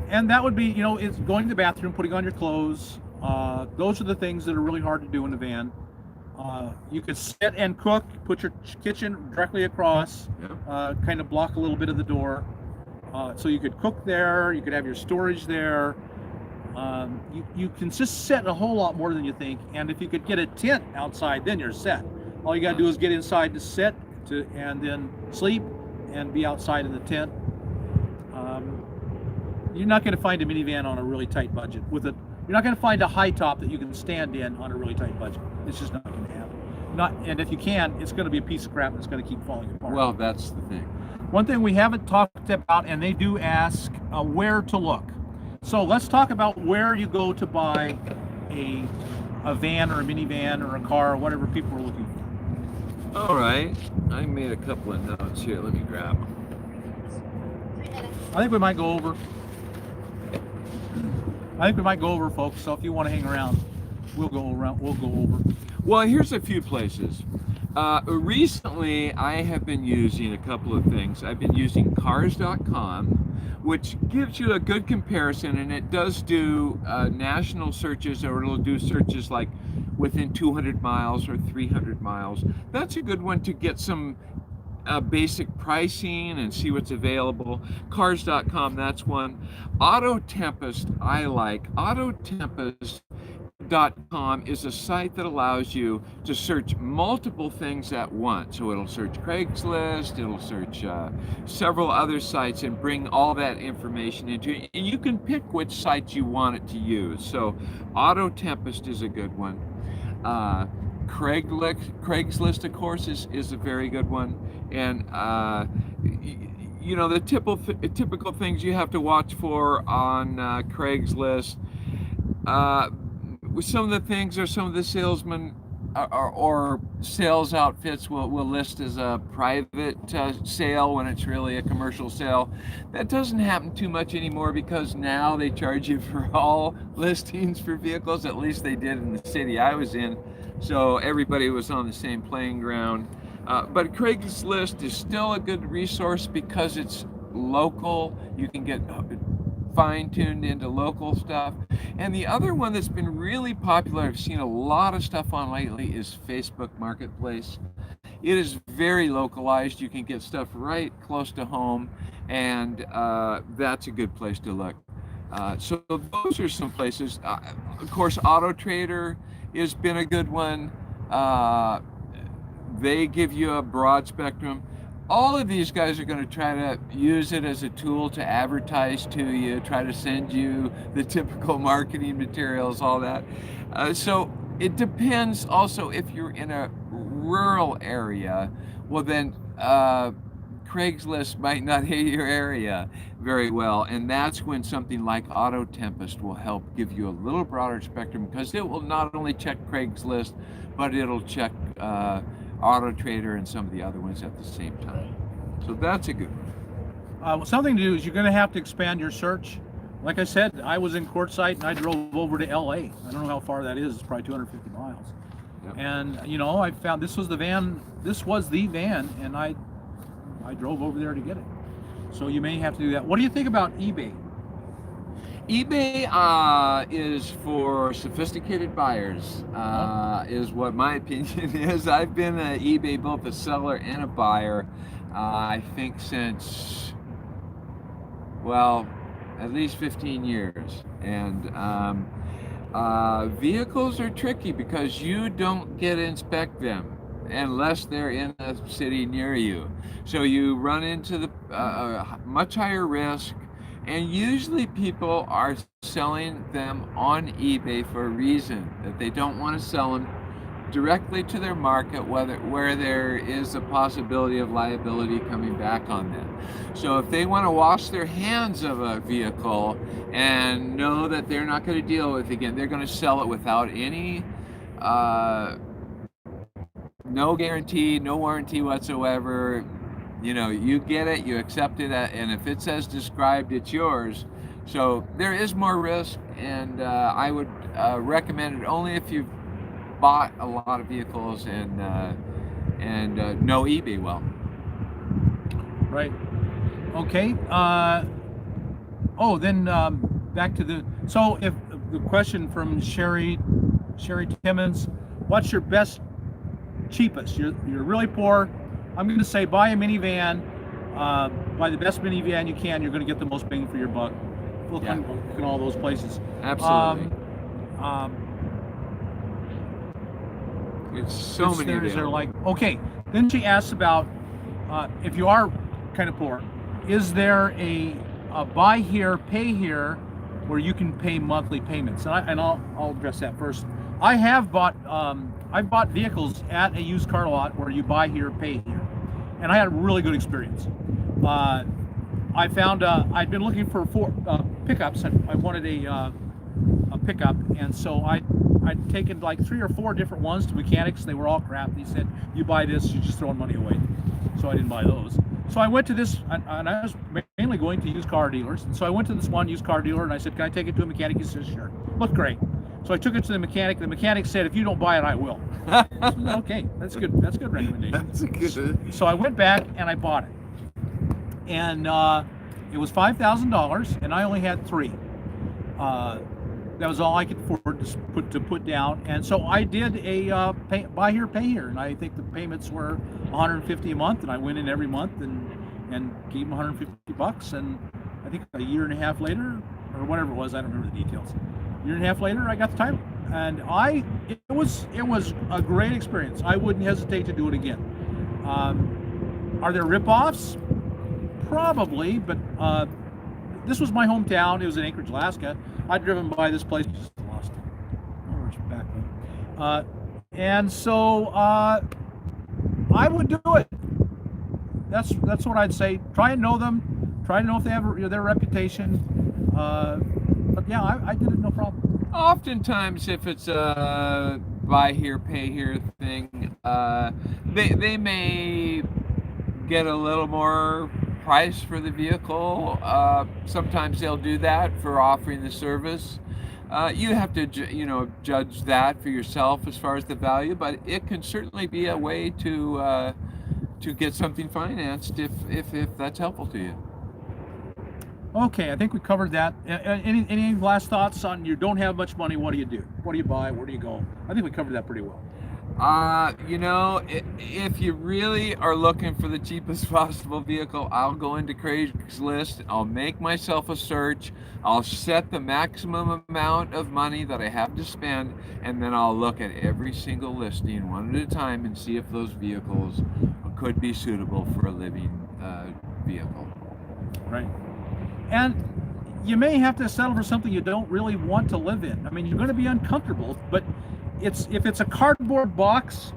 S1: And that would be, it's going to the bathroom, putting on your clothes. Those are the things that are really hard to do in the van. You could sit and cook, put your kitchen directly across, kind of block a little bit of the door. So you could cook there, you could have your storage there. You can just sit a whole lot more than you think. And if you could get a tent outside, then you're set. All you got to do is get inside to sit and then sleep and be outside in the tent. You're not going to find a minivan on a really tight budget. You're not going to find a high top that you can stand in on a really tight budget. It's just not going to happen. And if you can, it's going to be a piece of crap and it's going to keep falling apart.
S2: Well, that's the thing.
S1: One thing we haven't talked about, and they do ask where to look. So let's talk about where you go to buy a van or a minivan or a car or whatever people are looking for.
S2: All right. I made a couple of notes here. Let me grab them.
S1: I think we might go over, folks. So if you want to hang around, we'll go over.
S2: Well, here's a few places. Recently, I have been using a couple of things. I've been using cars.com, which gives you a good comparison, and it does do national searches, or it'll do searches like within 200 miles or 300 miles. That's a good one to get some basic pricing and see what's available. Cars.com, that's one. Auto Tempest, I like. Auto Tempest Craigslist.com is a site that allows you to search multiple things at once. So it'll search Craigslist, it'll search several other sites and bring all that information into it. And you can pick which sites you want it to use. So Auto Tempest is a good one. Craigslist, of course, is a very good one. And you know, the typical things you have to watch for on Craigslist. Some of the things are some of the salesmen or sales outfits will list as a private sale when it's really a commercial sale. That doesn't happen too much anymore because now they charge you for all listings for vehicles. At least they did in the city I was in, so everybody was on the same playing ground. But Craigslist is still a good resource because it's local. You can get fine-tuned into local stuff. And the other one that's been really popular, I've seen a lot of stuff on lately, is Facebook Marketplace. It is very localized. You can get stuff right close to home, and that's a good place to look. So those are some places. Of course, Auto Trader has been a good one. They give you a broad spectrum. All of these guys are going to try to use it as a tool to advertise to you, try to send you the typical marketing materials, all that. So it depends also if you're in a rural area, well then Craigslist might not hit your area very well. And that's when something like Auto Tempest will help give you a little broader spectrum because it will not only check Craigslist, but it'll check Auto Trader and some of the other ones at the same time. So that's a good one.
S1: Something to do is you're going to have to expand your search. Like I said, I was in Quartzsite and I drove over to LA. I don't know how far that is. It's probably 250 miles. Yep. And you know, I found this was the van, and I drove over there to get it. So you may have to do that. What do you think about eBay?
S2: eBay is for sophisticated buyers, is what my opinion is. I've been at eBay both a seller and a buyer, I think since, well, at least 15 years. And vehicles are tricky because you don't get to inspect them unless they're in a city near you. So you run into the much higher risk. And usually people are selling them on eBay for a reason, that they don't want to sell them directly to their market where there is a possibility of liability coming back on them. So if they want to wash their hands of a vehicle and know that they're not going to deal with it again, they're going to sell it without any no guarantee, no warranty whatsoever. You know, you get it, you accept it, and if it says described, it's yours. So there is more risk, and I would recommend it only if you've bought a lot of vehicles and know eBay well.
S1: Right. Okay. Then back to if the question from Sherry Timmons, what's your best, cheapest? You're really poor. I'm going to say buy a minivan, buy the best minivan you can. You're going to get the most bang for your buck. Look in all those places.
S2: Absolutely. It's so many.
S1: They're like, okay. Then she asks about if you are kind of poor, is there a buy here, pay here, where you can pay monthly payments? And I'll address that first. I've bought vehicles at a used car lot where you buy here, pay here, and I had a really good experience. I found I'd been looking for pickups. I wanted a pickup, and so I'd taken like 3 or 4 different ones to mechanics. They were all crap. They said, "You buy this, you're just throwing money away." So I didn't buy those. So I went to this, and I was mainly going to used car dealers. And so I went to this one used car dealer, and I said, "Can I take it to a mechanic?" He says, "Sure." Looked great. So I took it to the mechanic. The mechanic said, "If you don't buy it, I will." Okay, that's good. That's a good recommendation.
S2: That's a good.
S1: So I went back and I bought it, and it was $5,000, and I only had 3. That was all I could afford to put down, and so I did a buy here, pay here, and I think the payments were $150 a month, and I went in every month and gave them $150, and I think a year and a half later, or whatever it was, I don't remember the details. A year and a half later, I got the title. and it was a great experience. I wouldn't hesitate to do it again. Are there rip-offs? Probably, but this was my hometown. It was in Anchorage, Alaska. I'd driven by this place, just lost it. Oh, where's your back one? And so I would do it. That's what I'd say. Try and know them. Try to know if they have their reputation. But yeah, I did it no problem.
S2: Oftentimes, if it's a buy here, pay here thing, they may get a little more price for the vehicle. Sometimes they'll do that for offering the service. You have to, judge that for yourself as far as the value, but it can certainly be a way to get something financed if that's helpful to you.
S1: Okay, I think we covered that. Any last thoughts on you don't have much money? What do you do? What do you buy? Where do you go? I think we covered that pretty well.
S2: If you really are looking for the cheapest possible vehicle, I'll go into Craigslist. I'll make myself a search. I'll set the maximum amount of money that I have to spend, and then I'll look at every single listing one at a time and see if those vehicles could be suitable for a living vehicle.
S1: Right. And you may have to settle for something you don't really want to live in. I mean, you're going to be uncomfortable, but if it's a cardboard box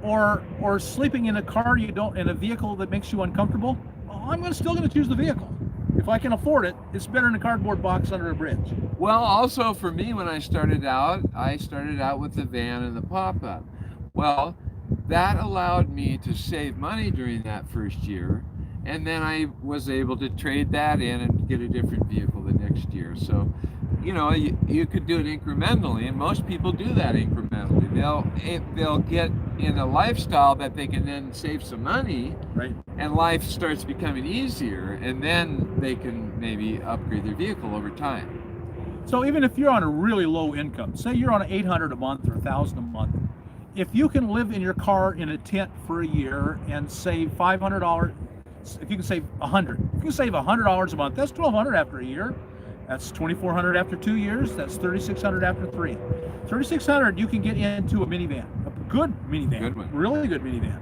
S1: or sleeping in a car in a vehicle that makes you uncomfortable, well, I'm still going to choose the vehicle. If I can afford it, it's better than a cardboard box under a bridge.
S2: Well, also for me, when I started out with the van and the pop-up. Well, that allowed me to save money during that first year, and then I was able to trade that in and get a different vehicle the next year. So, you could do it incrementally, and most people do that incrementally. They'll get in a lifestyle that they can then save some money,
S1: right?
S2: And life starts becoming easier, and then they can maybe upgrade their vehicle over time.
S1: So even if you're on a really low income, say you're on $800 a month or $1,000 a month, if you can live in your car in a tent for a year and save $500, if you can save $100, if you can save $100 a month, that's $1,200 after a year. That's $2,400 after 2 years. That's $3,600 after 3. $3,600 you can get into a minivan, a good minivan,
S2: good one.
S1: Really good minivan.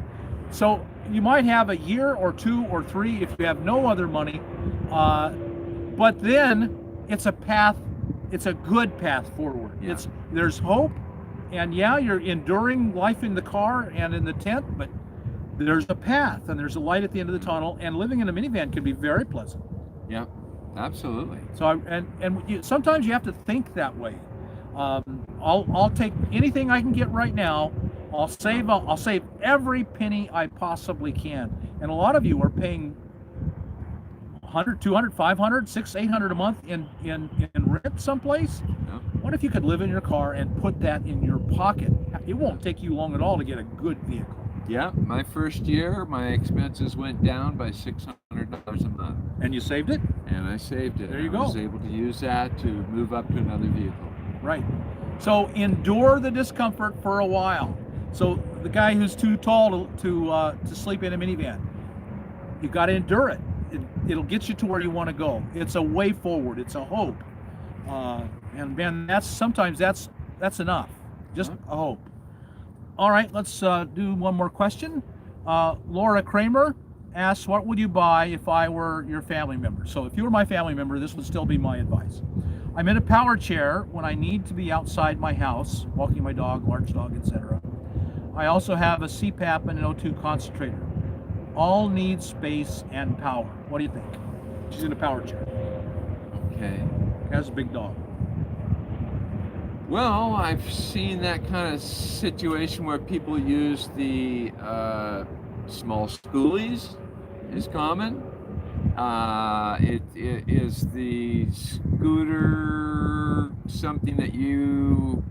S1: So you might have a year or 2 or 3 if you have no other money, but then it's a path. It's a good path forward.
S2: Yeah.
S1: There's hope, and yeah, you're enduring life in the car and in the tent, but there's a path and there's a light at the end of the tunnel. And living in a minivan can be very pleasant.
S2: Yeah. Absolutely.
S1: So sometimes you have to think that way. I'll take anything I can get right now. I'll save every penny I possibly can. And a lot of you are paying $100, $200, $500, $600, $800 a month in rent someplace.
S2: Yeah.
S1: What if you could live in your car and put that in your pocket? It won't take you long at all to get a good vehicle.
S2: Yeah, my first year, my expenses went down by $600 a month.
S1: And you saved it?
S2: And I saved it.
S1: There you
S2: I
S1: go.
S2: was able to use that to move up to another vehicle.
S1: Right. So endure the discomfort for a while. So the guy who's too tall to sleep in a minivan, you got to endure it. It'll get you to where you want to go. It's a way forward. It's a hope. And man, sometimes that's enough. Just a hope. All right, let's do one more question. Laura Kramer asks, what would you buy if I were your family member? So if you were my family member, this would still be my advice. I'm in a power chair when I need to be outside my house, walking my dog, large dog, etc. I also have a CPAP and an O2 concentrator. All need space and power. What do you think? She's in a power chair.
S2: Okay.
S1: Has a big dog.
S2: Well, I've seen that kind of situation where people use the small schoolies is common. It is the scooter something that you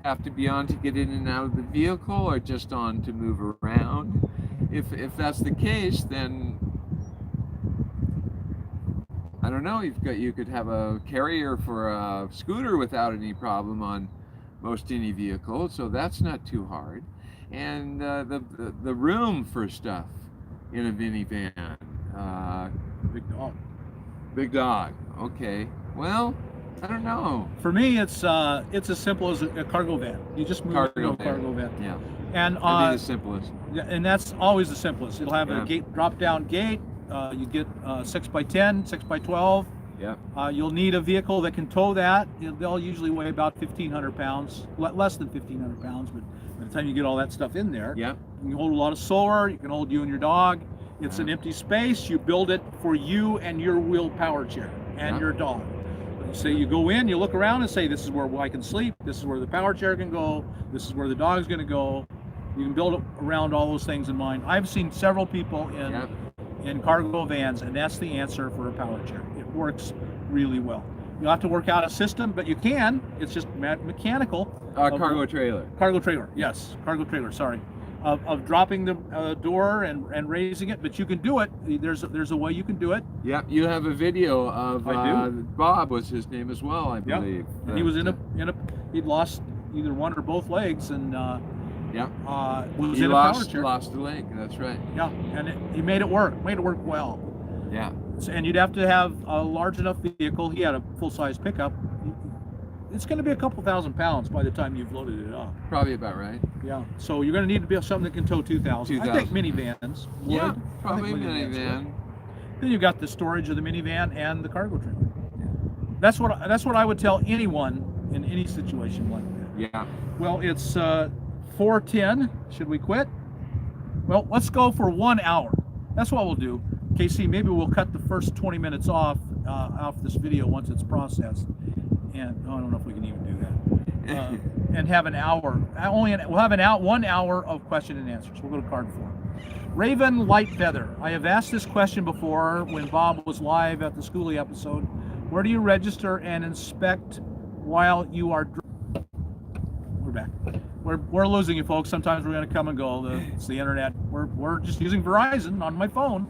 S2: have to be on to get in and out of the vehicle, or just on to move around? If that's the case, then I don't know. You could have a carrier for a scooter without any problem on most any vehicle, so that's not too hard. And the room for stuff in a minivan.
S1: Big dog.
S2: Big dog. Okay. Well, I don't know.
S1: For me, it's as simple as a cargo van. You just move it to a cargo van.
S2: Yeah.
S1: And
S2: That'd be the simplest.
S1: yeah, and that's always the simplest. It'll have
S2: Yeah.
S1: a gate, drop-down gate. You get 6x10, 6x12.
S2: Yeah.
S1: You'll need a vehicle that can tow that. They'll usually weigh about 1,500 pounds, less than 1,500 pounds, but by the time you get all that stuff in there,
S2: Yeah.
S1: you can hold a lot of solar. You can hold you and your dog. It's
S2: Yeah.
S1: an empty space. You build it for you and your wheeled power chair and
S2: Yeah.
S1: your dog. So you go in, you look around and say, this is where I can sleep. This is where the power chair can go. This is where the dog's going to go. You can build it around all those things in mind. I've seen several people in cargo vans, and that's the answer for a power chair. It works really well. You'll have to work out a system, but you can. It's just mechanical.
S2: Cargo trailer.
S1: Cargo trailer, yes. Cargo trailer, sorry. Of dropping the door and raising it, but you can do it. There's a way you can do it.
S2: Yeah, you have a video of
S1: I do.
S2: Bob was his name as well, I believe.
S1: And he was he'd lost either one or both legs, and was
S2: He
S1: in a power chair.
S2: lost a leg. That's right.
S1: Yeah, and he made it work. Well.
S2: Yeah.
S1: And you'd have to have a large enough vehicle. He had a full-size pickup. It's going to be a couple thousand pounds by the time you've loaded it up.
S2: Probably about right.
S1: Yeah. So you're going to need to be something that can tow 2,000. I think minivans would.
S2: Yeah,
S1: I
S2: probably
S1: think minivans
S2: minivan.
S1: would. Then you've got the storage of the minivan and the cargo trailer. That's what I would tell anyone in any situation like that.
S2: Yeah.
S1: Well, it's 4:10. Should we quit? Well, let's go for 1 hour. That's what we'll do. KC, maybe we'll cut the first 20 minutes off this video once it's processed. And I don't know if we can even do that. And have an hour. We'll have 1 hour of question and answers. We'll go to card 4. Raven Light Feather. I have asked this question before when Bob was live at the Schoolie episode. Where do you register and inspect while you are? We're back. We're losing you, folks. Sometimes we're going to come and go. It's the internet. We're just using Verizon on my phone.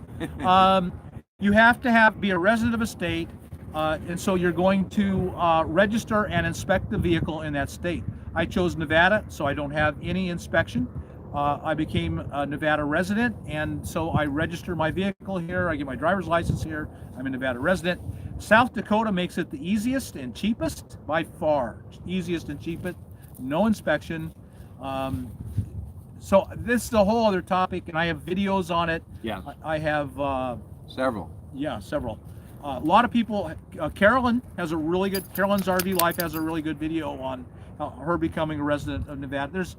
S1: You have to be a resident of a state, and so you're going to register and inspect the vehicle in that state. I chose Nevada, so I don't have any inspection. I became a Nevada resident, and so I register my vehicle here. I get my driver's license here. I'm a Nevada resident. South Dakota makes it the easiest and cheapest by far. Easiest and cheapest. No inspection. So this is a whole other topic, and I have videos on it.
S2: Yeah.
S1: I have
S2: Several.
S1: Yeah, several. A lot of people. Carolyn's RV Life has a really good video on her becoming a resident of Nevada. There's,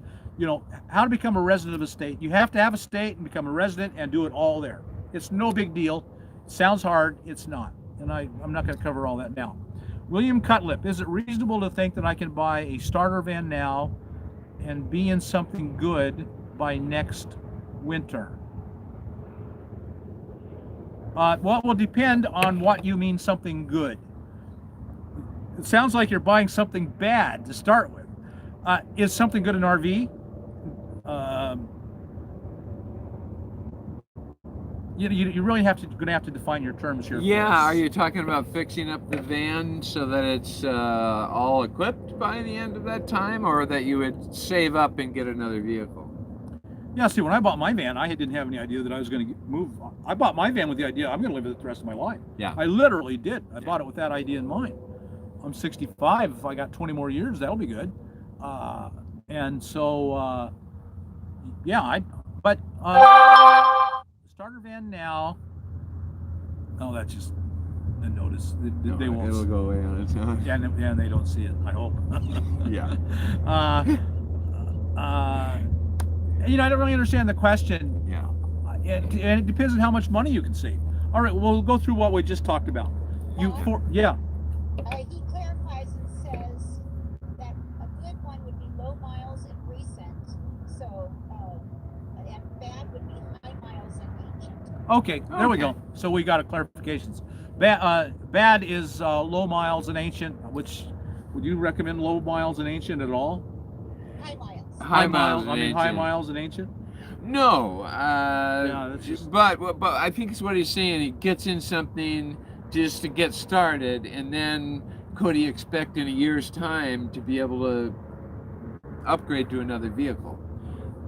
S1: how to become a resident of a state. You have to have a state and become a resident and do it all there. It's no big deal. Sounds hard. It's not. And I'm not going to cover all that now. William Cutlip, is it reasonable to think that I can buy a starter van now and be in something good by next winter? Well, it will depend on what you mean something good. It sounds like you're buying something bad to start with. Is something good an RV? You really going to have to define your terms here.
S2: Yeah, are you talking about fixing up the van so that it's all equipped by the end of that time, or that you would save up and get another vehicle?
S1: Yeah, see, when I bought my van, I didn't have any idea that I was going to move. I bought my van with the idea I'm going to live with it the rest of my life.
S2: Yeah.
S1: I literally did. I bought it with that idea in mind. I'm 65. If I got 20 more years, that'll be good. And so, starter van now. Oh, that's just a notice. They won't.
S2: It'll go away on its own.
S1: Yeah, and they don't see it, I hope.
S2: Yeah.
S1: I don't really understand the question.
S2: Yeah.
S1: And it depends on how much money you can save. All right, we'll go through what we just talked about.
S3: He clarifies and says that a good one would be low miles and recent, and bad would be high miles and ancient.
S1: Okay, there we go. So we got a clarifications. Bad is low miles and ancient. Which would you recommend low miles and ancient at all?
S3: High miles.
S2: High miles and
S1: high
S2: ancient.
S1: miles and ancient.
S2: No,
S1: that's just...
S2: but I think it's what he's saying. He gets in something just to get started, and then could he expect in a year's time to be able to upgrade to another vehicle?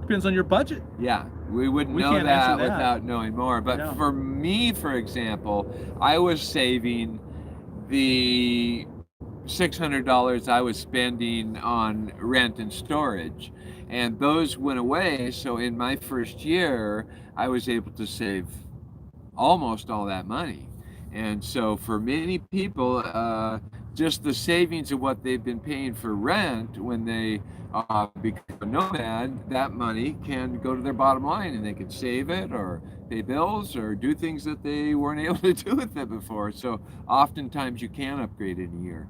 S1: Depends on your budget.
S2: Yeah, we wouldn't know
S1: can't
S2: that
S1: answer that.
S2: without knowing more. But for me, for example, I was saving the $600 I was spending on rent and storage, and those went away. So in my first year, I was able to save almost all that money. And so for many people, just the savings of what they've been paying for rent when they become a nomad, that money can go to their bottom line, and they can save it or pay bills or do things that they weren't able to do with it before. So oftentimes you can upgrade in a year.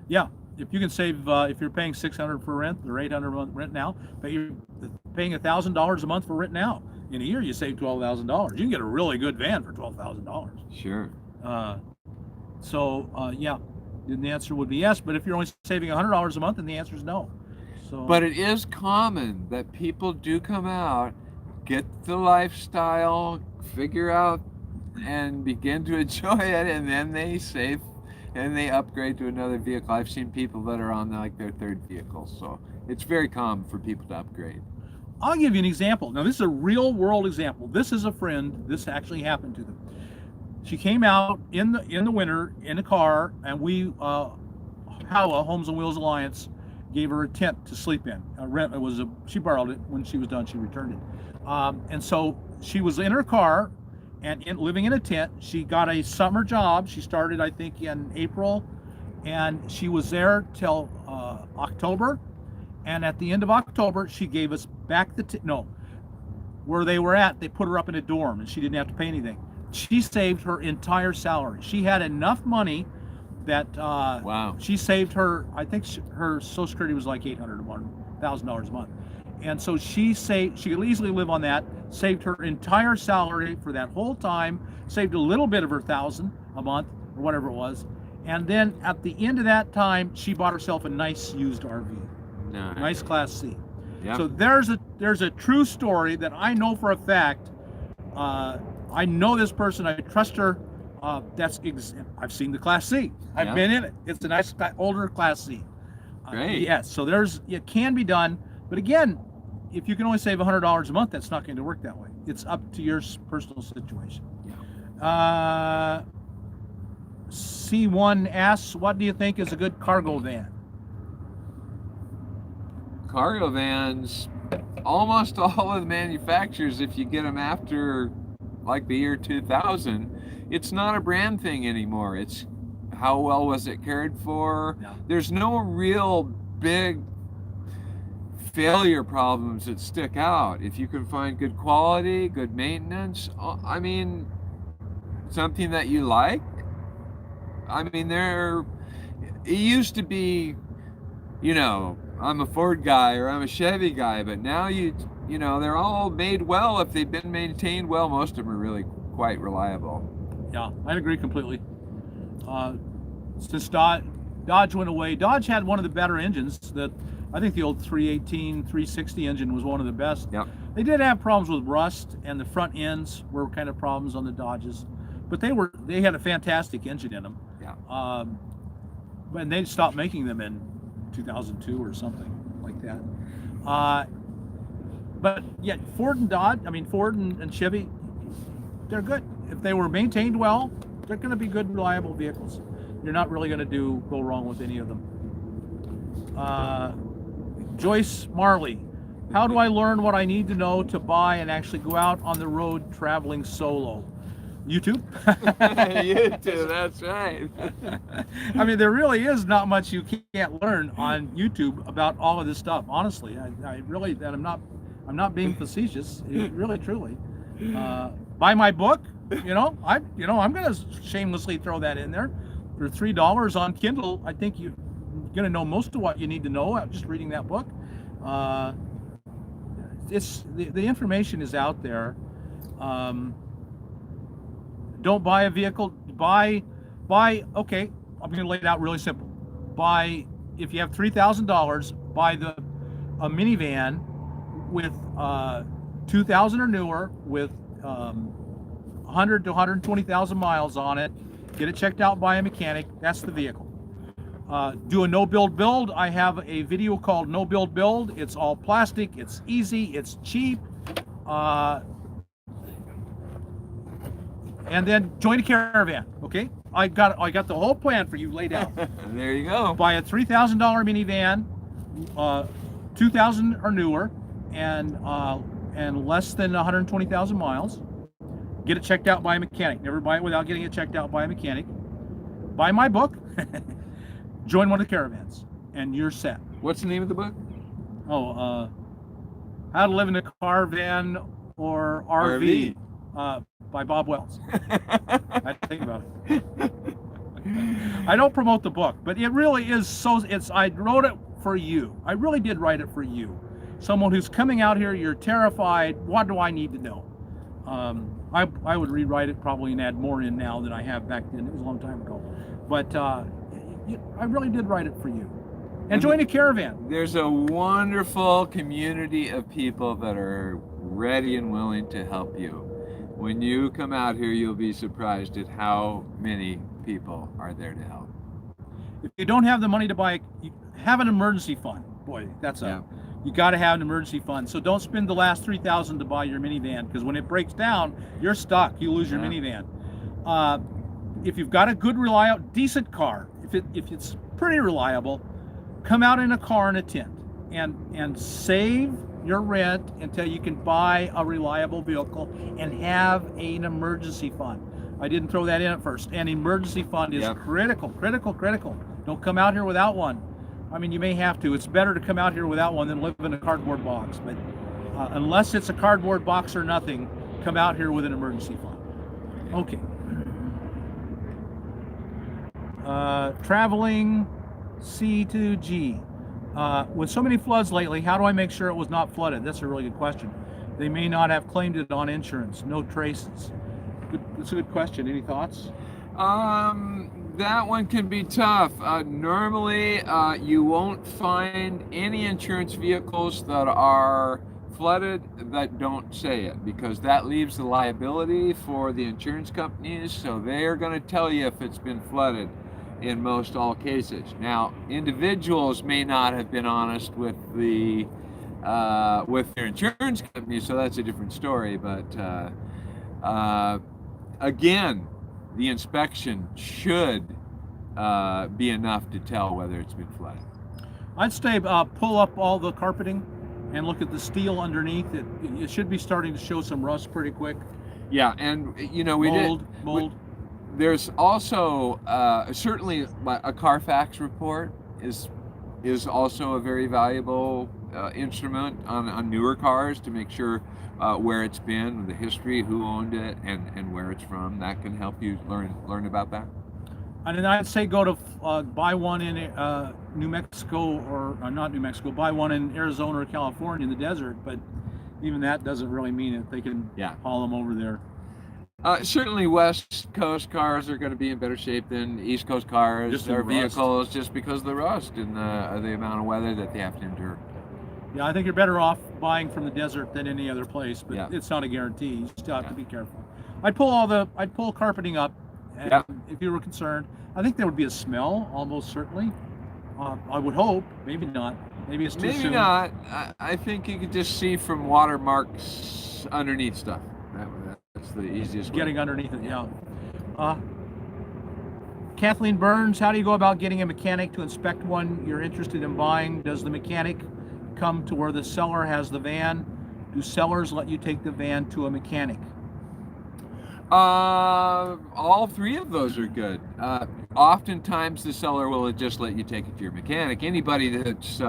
S1: Yeah, if you can save, if you're paying $600 for rent or $800 a month rent now, but you're paying $1,000 a month for rent now, in a year you save $12,000. You can get a really good van for $12,000.
S2: Sure.
S1: Yeah, the answer would be yes. But if you're only saving $100 a month, then the answer is no. So,
S2: but it is common that people do come out, get the lifestyle, figure out, and begin to enjoy it, and then they save and they upgrade to another vehicle. I've seen people that are on like their third vehicle, so it's very common for people to upgrade.
S1: I'll give you an example. Now, this is a real world example. This is a friend. This actually happened to them. She came out in the winter in a car, and we, Howa Homes on Wheels Alliance, gave her a tent to sleep in. She borrowed it. When she was done, she returned it. And so she was in her car and living in a tent. She got a summer job. She started, I think, in April, and she was there till October. And at the end of October, she gave us back where they were at. They put her up in a dorm, and she didn't have to pay anything. She saved her entire salary. She had enough money that
S2: wow.
S1: She saved her. I think her Social Security was like $1,000 a month, and so she could easily live on that. Saved her entire salary for that whole time. Saved a little bit of her $1,000 a month or whatever it was, and then at the end of that time, she bought herself a nice used RV, nice Class C.
S2: Yep.
S1: So there's a true story that I know for a fact. I know this person. I trust her. I've seen the Class C. I've been in it. It's a nice older Class C.
S2: Great.
S1: Yes. So it can be done, but again, if you can only save $100 a month, that's not going to work that way. It's up to your personal situation.
S2: Yeah.
S1: C1 asks, what do you think is a good cargo van?
S2: Cargo vans, almost all of the manufacturers, if you get them after like the year 2000, it's not a brand thing anymore. It's how well was it cared for.
S1: Yeah.
S2: There's no real big failure problems that stick out. If you can find good quality, good maintenance, I mean, something that you like. I mean, it used to be, I'm a Ford guy or I'm a Chevy guy, but now they're all made well. If they've been maintained well, most of them are really quite reliable.
S1: Yeah, I agree completely. Since Dodge went away, Dodge had one of the better engines. I think the old 318, 360 engine was one of the best.
S2: Yep.
S1: They did have problems with rust, and the front ends were kind of problems on the Dodges, but they had a fantastic engine in them.
S2: Yeah.
S1: And they stopped making them in 2002 or something like that. But yet Ford and Chevy, they're good. If they were maintained well, they're going to be good, reliable vehicles. You're not really going to go wrong with any of them. Joyce Marley, how do I learn what I need to know to buy and actually go out on the road traveling solo? YouTube.
S2: YouTube, that's right.
S1: I mean, there really is not much you can't learn on YouTube about all of this stuff. Honestly, I'm not being facetious. Really, truly. Buy my book. I'm going to shamelessly throw that in there. For $3 on Kindle, I think you're going to know most of what you need to know just reading that book. It's the information is out there. Don't buy a vehicle. Buy. Okay, I'm going to lay it out really simple. If you have $3,000, buy a minivan with 2,000 or newer with 100 to 120,000 miles on it. Get it checked out by a mechanic. That's the vehicle. Do a no-build build. I have a video called No Build Build. It's all plastic. It's easy. It's cheap. and then join a caravan. Okay, I got the whole plan for you laid out.
S2: There you go.
S1: Buy a $3,000 minivan, 2,000 or newer, and less than 120,000 miles. Get it checked out by a mechanic. Never buy it without getting it checked out by a mechanic. Buy my book. Join one of the caravans, and you're set.
S2: What's the name of the book?
S1: Oh, How to Live in a Caravan or RV, by Bob Wells. I think about it. I don't promote the book, but it really is I wrote it for you. I really did write it for you. Someone who's coming out here, you're terrified. What do I need to know? I would rewrite it probably and add more in now than I have back then. It was a long time ago. But I really did write it for you. And join a caravan.
S2: There's a wonderful community of people that are ready and willing to help you. When you come out here, you'll be surprised at how many people are there to help.
S1: If you don't have the money to buy, have an emergency fund. Boy, you got to have an emergency fund. So don't spend the last $3,000 to buy your minivan, because when it breaks down, you're stuck. You lose your minivan. If you've got a good, reliable, decent car, if it's pretty reliable, come out in a car and a tent, and save your rent until you can buy a reliable vehicle and have an emergency fund. I didn't throw that in at first. An emergency fund is critical. Don't come out here without one. I mean, you may have to. It's better to come out here without one than live in a cardboard box. But unless it's a cardboard box or nothing, come out here with an emergency fund. Okay. Traveling C2G. With so many floods lately, how do I make sure it was not flooded? That's a really good question. They may not have claimed it on insurance. No traces. That's a good question. Any thoughts?
S2: That one can be tough. Normally, you won't find any insurance vehicles that are flooded that don't say it, because that leaves the liability for the insurance companies. So they're going to tell you if it's been flooded in most all cases. Now, individuals may not have been honest with the with their insurance company, so that's a different story. But again, the inspection should be enough to tell whether it's been flooded.
S1: I'd say pull up all the carpeting and look at the steel underneath. It should be starting to show some rust pretty quick.
S2: Yeah, and you know,
S1: mold.
S2: There's also certainly a Carfax report is also a very valuable instrument on newer cars to make sure where it's been, the history, who owned it, and where it's from. That can help you learn about that.
S1: And then I'd say go to buy one in New Mexico, or not New Mexico, buy one in Arizona or California in the desert. But even that doesn't really mean that they can haul them over there.
S2: Certainly West Coast cars are going to be in better shape than East Coast cars or vehicles, just because of the rust and the amount of weather that they have to endure.
S1: Yeah, I think you're better off buying from the desert than any other place, but it's not a guarantee. You still have to be careful. I'd pull carpeting up, and if you were concerned. I think there would be a smell, almost certainly. I would hope. Maybe not. Maybe it's too soon.
S2: Maybe not. I think you could just see from watermarks underneath stuff. That's the easiest way.
S1: Getting underneath it, Kathleen Burns, how do you go about getting a mechanic to inspect one you're interested in buying? Does the mechanic come to where the seller has the van? Do sellers let you take the van to a mechanic?
S2: All three of those are good. Oftentimes the seller will just let you take it to your mechanic. Anybody that's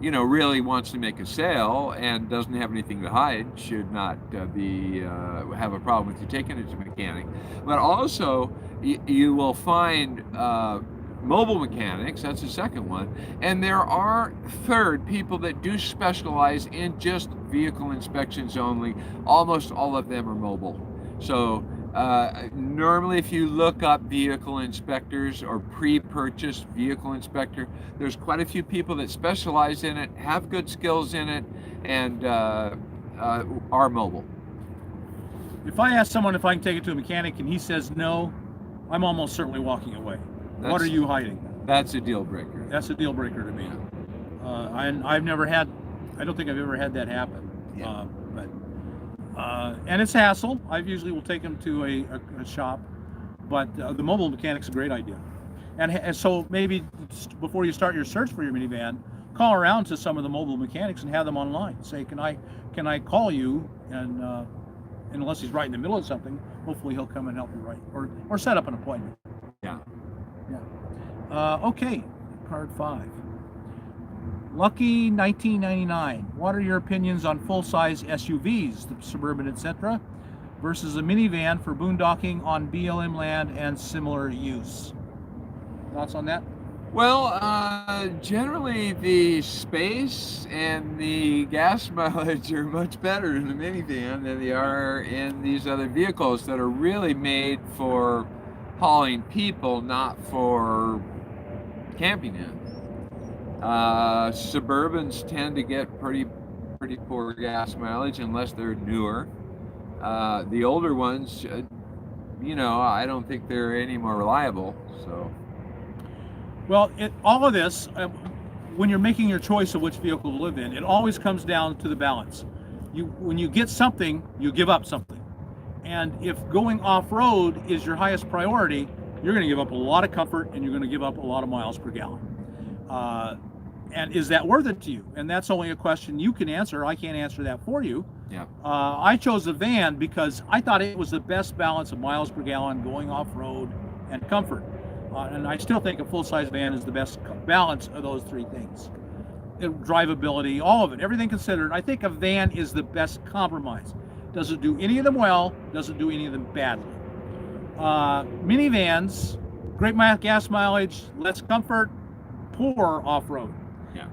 S2: really wants to make a sale and doesn't have anything to hide should not have a problem with you taking it to a mechanic. But also, you will find mobile mechanics. That's the second one. And there are people that do specialize in just vehicle inspections only. Almost all of them are mobile. So normally if you look up vehicle inspectors or pre-purchase vehicle inspector, there's quite a few people that specialize in it, have good skills in it, and are mobile.
S1: If I ask someone if I can take it to a mechanic and he says no, I'm almost certainly walking away. What are you hiding?
S2: That's a deal breaker.
S1: That's a deal breaker to me. I don't think I've ever had that happen.
S2: Yeah.
S1: And it's hassle. I usually will take them to a shop, but the mobile mechanic's a great idea. And so maybe before you start your search for your minivan, call around to some of the mobile mechanics and have them online. Say, can I call you? And unless he's right in the middle of something, hopefully he'll come and help you or set up an appointment.
S2: Yeah.
S1: Okay, card 5. Lucky 1999. What are your opinions on full-size SUVs, the Suburban, etc., versus a minivan for boondocking on BLM land and similar use? Thoughts on that?
S2: Well, generally the space and the gas mileage are much better in the minivan than they are in these other vehicles that are really made for hauling people, not for camping in. Suburbans tend to get pretty poor gas mileage unless they're newer. The older ones, I don't think they're any more reliable. So,
S1: well, all of this, when you're making your choice of which vehicle to live in, it always comes down to the balance. When you get something, you give up something. And if going off-road is your highest priority, you're going to give up a lot of comfort and you're going to give up a lot of miles per gallon. And is that worth it to you? And that's only a question you can answer. I can't answer that for you.
S2: yeah.
S1: I chose a van because I thought it was the best balance of miles per gallon, going off-road, and comfort. And I still think a full-size van is the best balance of those three things. Drivability, all of it, everything considered. I think a van is the best compromise. Doesn't do any of them well, doesn't do any of them badly. Minivans, great gas mileage, less comfort, poor off-road.
S2: Yeah.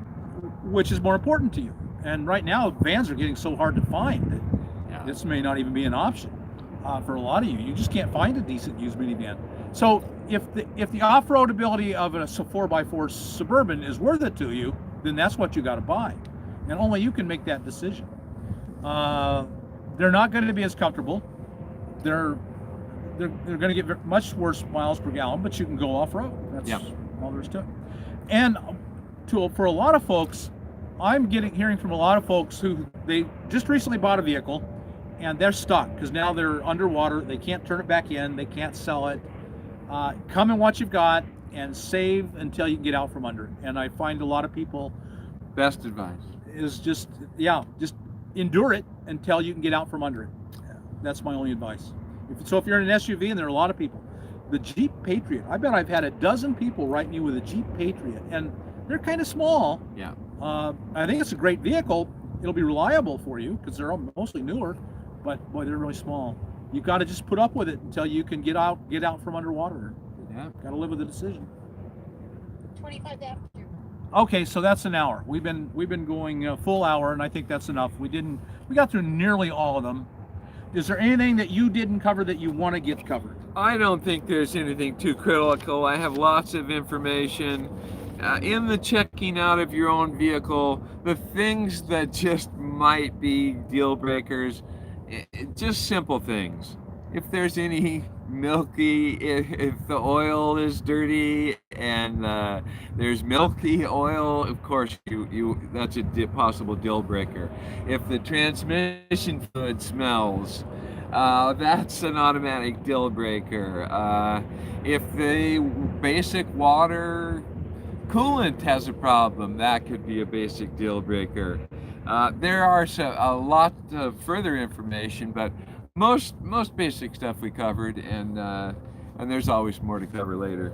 S1: Which is more important to you? And right now, vans are getting so hard to find that
S2: Yeah.
S1: this may not even be an option for a lot of you. You just can't find a decent used minivan. So if the off-road ability of a 4x4 Suburban is worth it to you, then that's what you got to buy, and only you can make that decision. They're not going to be as comfortable. They're going to get much worse miles per gallon, but you can go off-road. That's all there is to it. And for a lot of folks, I'm hearing from a lot of folks who they just recently bought a vehicle and they're stuck because now they're underwater. They can't turn it back in. They can't sell it. Come and what you've got and save until you can get out from under it. And I find a lot of people
S2: Best advice.
S1: is just endure it until you can get out from under it. That's my only advice. If you're in an SUV, and there are a lot of people, the Jeep Patriot, I bet I've had a dozen people write me with a Jeep Patriot, and they're kind of small.
S2: Yeah.
S1: I think it's a great vehicle. It'll be reliable for you because they're mostly newer, but boy, they're really small. You've got to just put up with it until you can get out from underwater.
S2: Yeah.
S1: Got to live with the decision.
S3: 25 after.
S1: Okay, so that's an hour. We've been going a full hour, and I think that's enough. We got through nearly all of them. Is there anything that you didn't cover that you want to get covered?
S2: I don't think there's anything too critical. I have lots of information. In the checking out of your own vehicle, the things that just might be deal breakers, just simple things. If there's any milky, if the oil is dirty and there's milky oil, of course that's a possible deal breaker. If the transmission fluid smells, that's an automatic deal breaker. If the basic water coolant has a problem, that could be a basic deal breaker. There are a lot of further information, but most basic stuff we covered, and there's always more to cover later.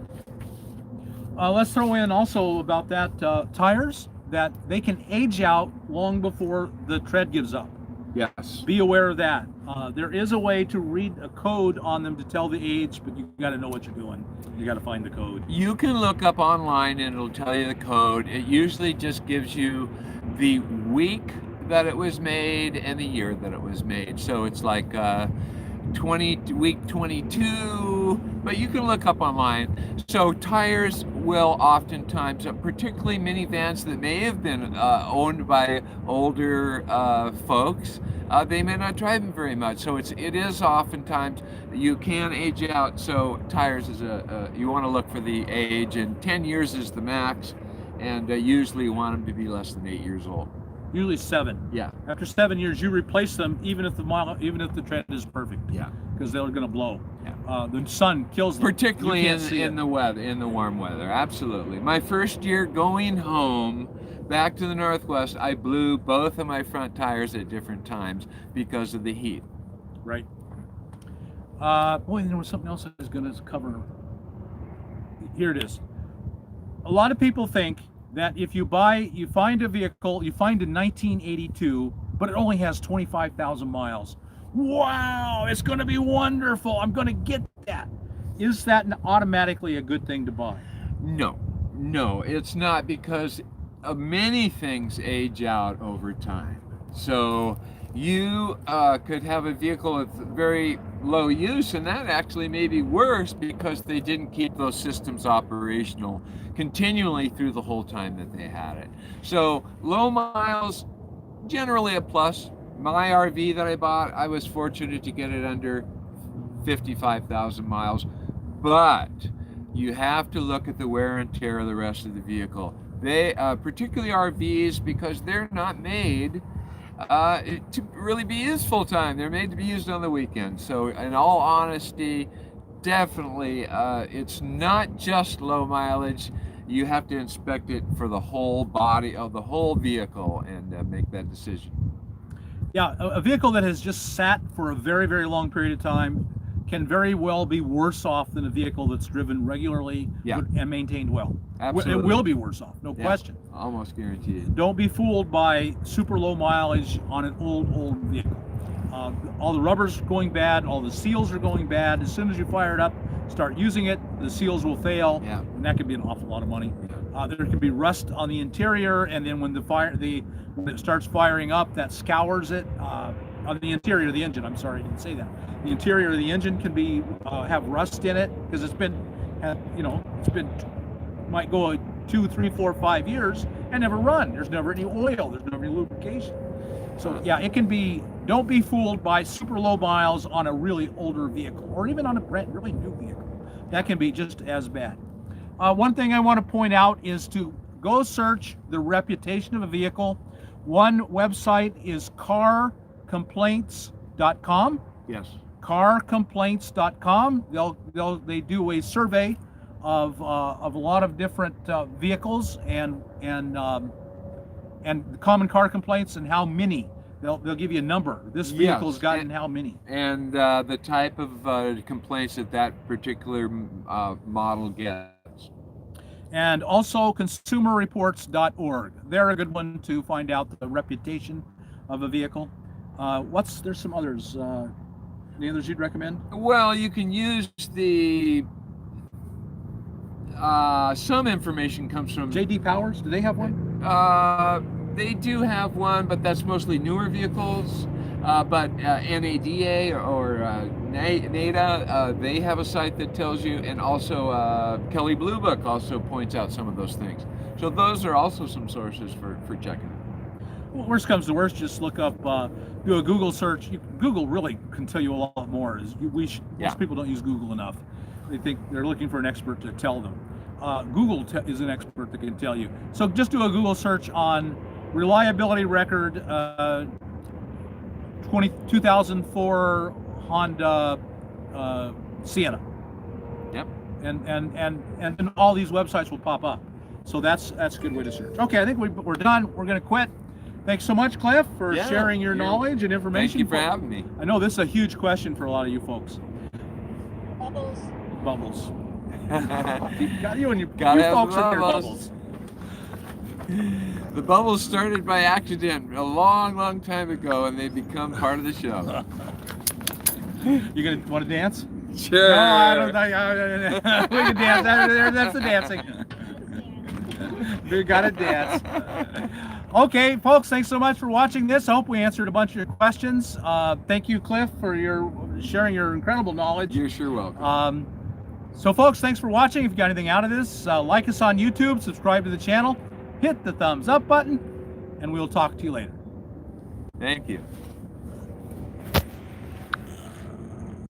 S1: Let's throw in also about that tires, that they can age out long before the tread gives up.
S2: Yes.
S1: Be aware of that. There is a way to read a code on them to tell the age, but you got to know what you're doing. You got to find the code.
S2: You can look up online and it'll tell you the code. It usually just gives you the week that it was made and the year that it was made. So it's like week 22, but you can look up online. So tires will oftentimes, particularly minivans that may have been owned by older folks, they may not drive them very much. So it is oftentimes you can age out. So tires is you want to look for the age, and 10 years is the max, and usually you want them to be less than 8 years old.
S1: Usually 7.
S2: Yeah.
S1: After 7 years, you replace them, even if the tread is perfect.
S2: Yeah.
S1: Because they're going to blow.
S2: Yeah.
S1: The sun kills them.
S2: Particularly
S1: You can't see
S2: in
S1: it.
S2: the weather, in the warm weather. Absolutely. My first year going home back to the Northwest, I blew both of my front tires at different times because of the heat.
S1: Right. Boy, there was something else I was going to cover. Here it is. A lot of people think that if you find a vehicle, you find a 1982, but it only has 25,000 miles. Wow, it's going to be wonderful. I'm going to get that. Is that automatically a good thing to buy?
S2: No, it's not, because many things age out over time. So you could have a vehicle with very low use, and that actually may be worse because they didn't keep those systems operational continually through the whole time that they had it. So low miles, generally a plus. My RV that I bought, I was fortunate to get it under 55,000 miles, but you have to look at the wear and tear of the rest of the vehicle. They, particularly RVs, because they're not made to really be used full time. They're made to be used on the weekend. So in all honesty, definitely, it's not just low mileage. You have to inspect it for the whole body of the whole vehicle and make that decision.
S1: Yeah, a vehicle that has just sat for a very, very long period of time can very well be worse off than a vehicle that's driven regularly and maintained well.
S2: Absolutely.
S1: It will be worse off, no question.
S2: Almost guaranteed.
S1: Don't be fooled by super low mileage on an old vehicle. All the rubber's going bad, all the seals are going bad. As soon as you fire it up, start using it, the seals will fail, and that could be an awful lot of money. There can be rust on the interior, and then when when it starts firing up, that scours it. On the interior of the engine, I'm sorry, I didn't say that. The interior of the engine can be have rust in it because might go 2, 3, 4, 5 years and never run. There's never any oil. There's never any lubrication. So yeah, it can be. Don't be fooled by super low miles on a really older vehicle, or even on a really new vehicle. That can be just as bad. One thing I want to point out is to go search the reputation of a vehicle. One website is carcomplaints.com.
S2: Yes.
S1: Carcomplaints.com. They do a survey of a lot of different vehicles and common car complaints and how many. They'll give you a number. This vehicle's gotten how many.
S2: And the type of complaints that particular model gets.
S1: And also consumerreports.org. They're a good one to find out the reputation of a vehicle. There's some others. Any others you'd recommend?
S2: Well, you can use the some information comes from
S1: J.D. Powers. Do they have one?
S2: They do have one, but that's mostly newer vehicles. But NADA or NADA, they have a site that tells you, and also Kelley Blue Book also points out some of those things. So those are also some sources for checking it.
S1: Well, worst comes to worst, just look up, do a Google search. Google really can tell you a lot more. Most people don't use Google enough. They think they're looking for an expert to tell them. Google is an expert that can tell you. So just do a Google search on reliability record 2004 Honda Sienna.
S2: Yep.
S1: And all these websites will pop up. So that's a good way to search. Okay, I think we're done. We're going to quit. Thanks so much, Cliff, for sharing your knowledge and information.
S2: Thank you for having me.
S1: I know this is a huge question for a lot of you folks.
S3: Bubbles.
S1: You folks and your bubbles.
S2: The bubbles started by accident a long time ago, and they become part of the show.
S1: You want to dance?
S2: Sure.
S1: No, I don't think we can dance. That's the dancing. We gotta dance. Okay, folks, thanks so much for watching this. I hope we answered a bunch of your questions. Thank you, Cliff, for sharing your incredible knowledge.
S2: You're sure welcome.
S1: So, folks, thanks for watching. If you got anything out of this, like us on YouTube, subscribe to the channel, hit the thumbs up button, and we'll talk to you later.
S2: Thank you.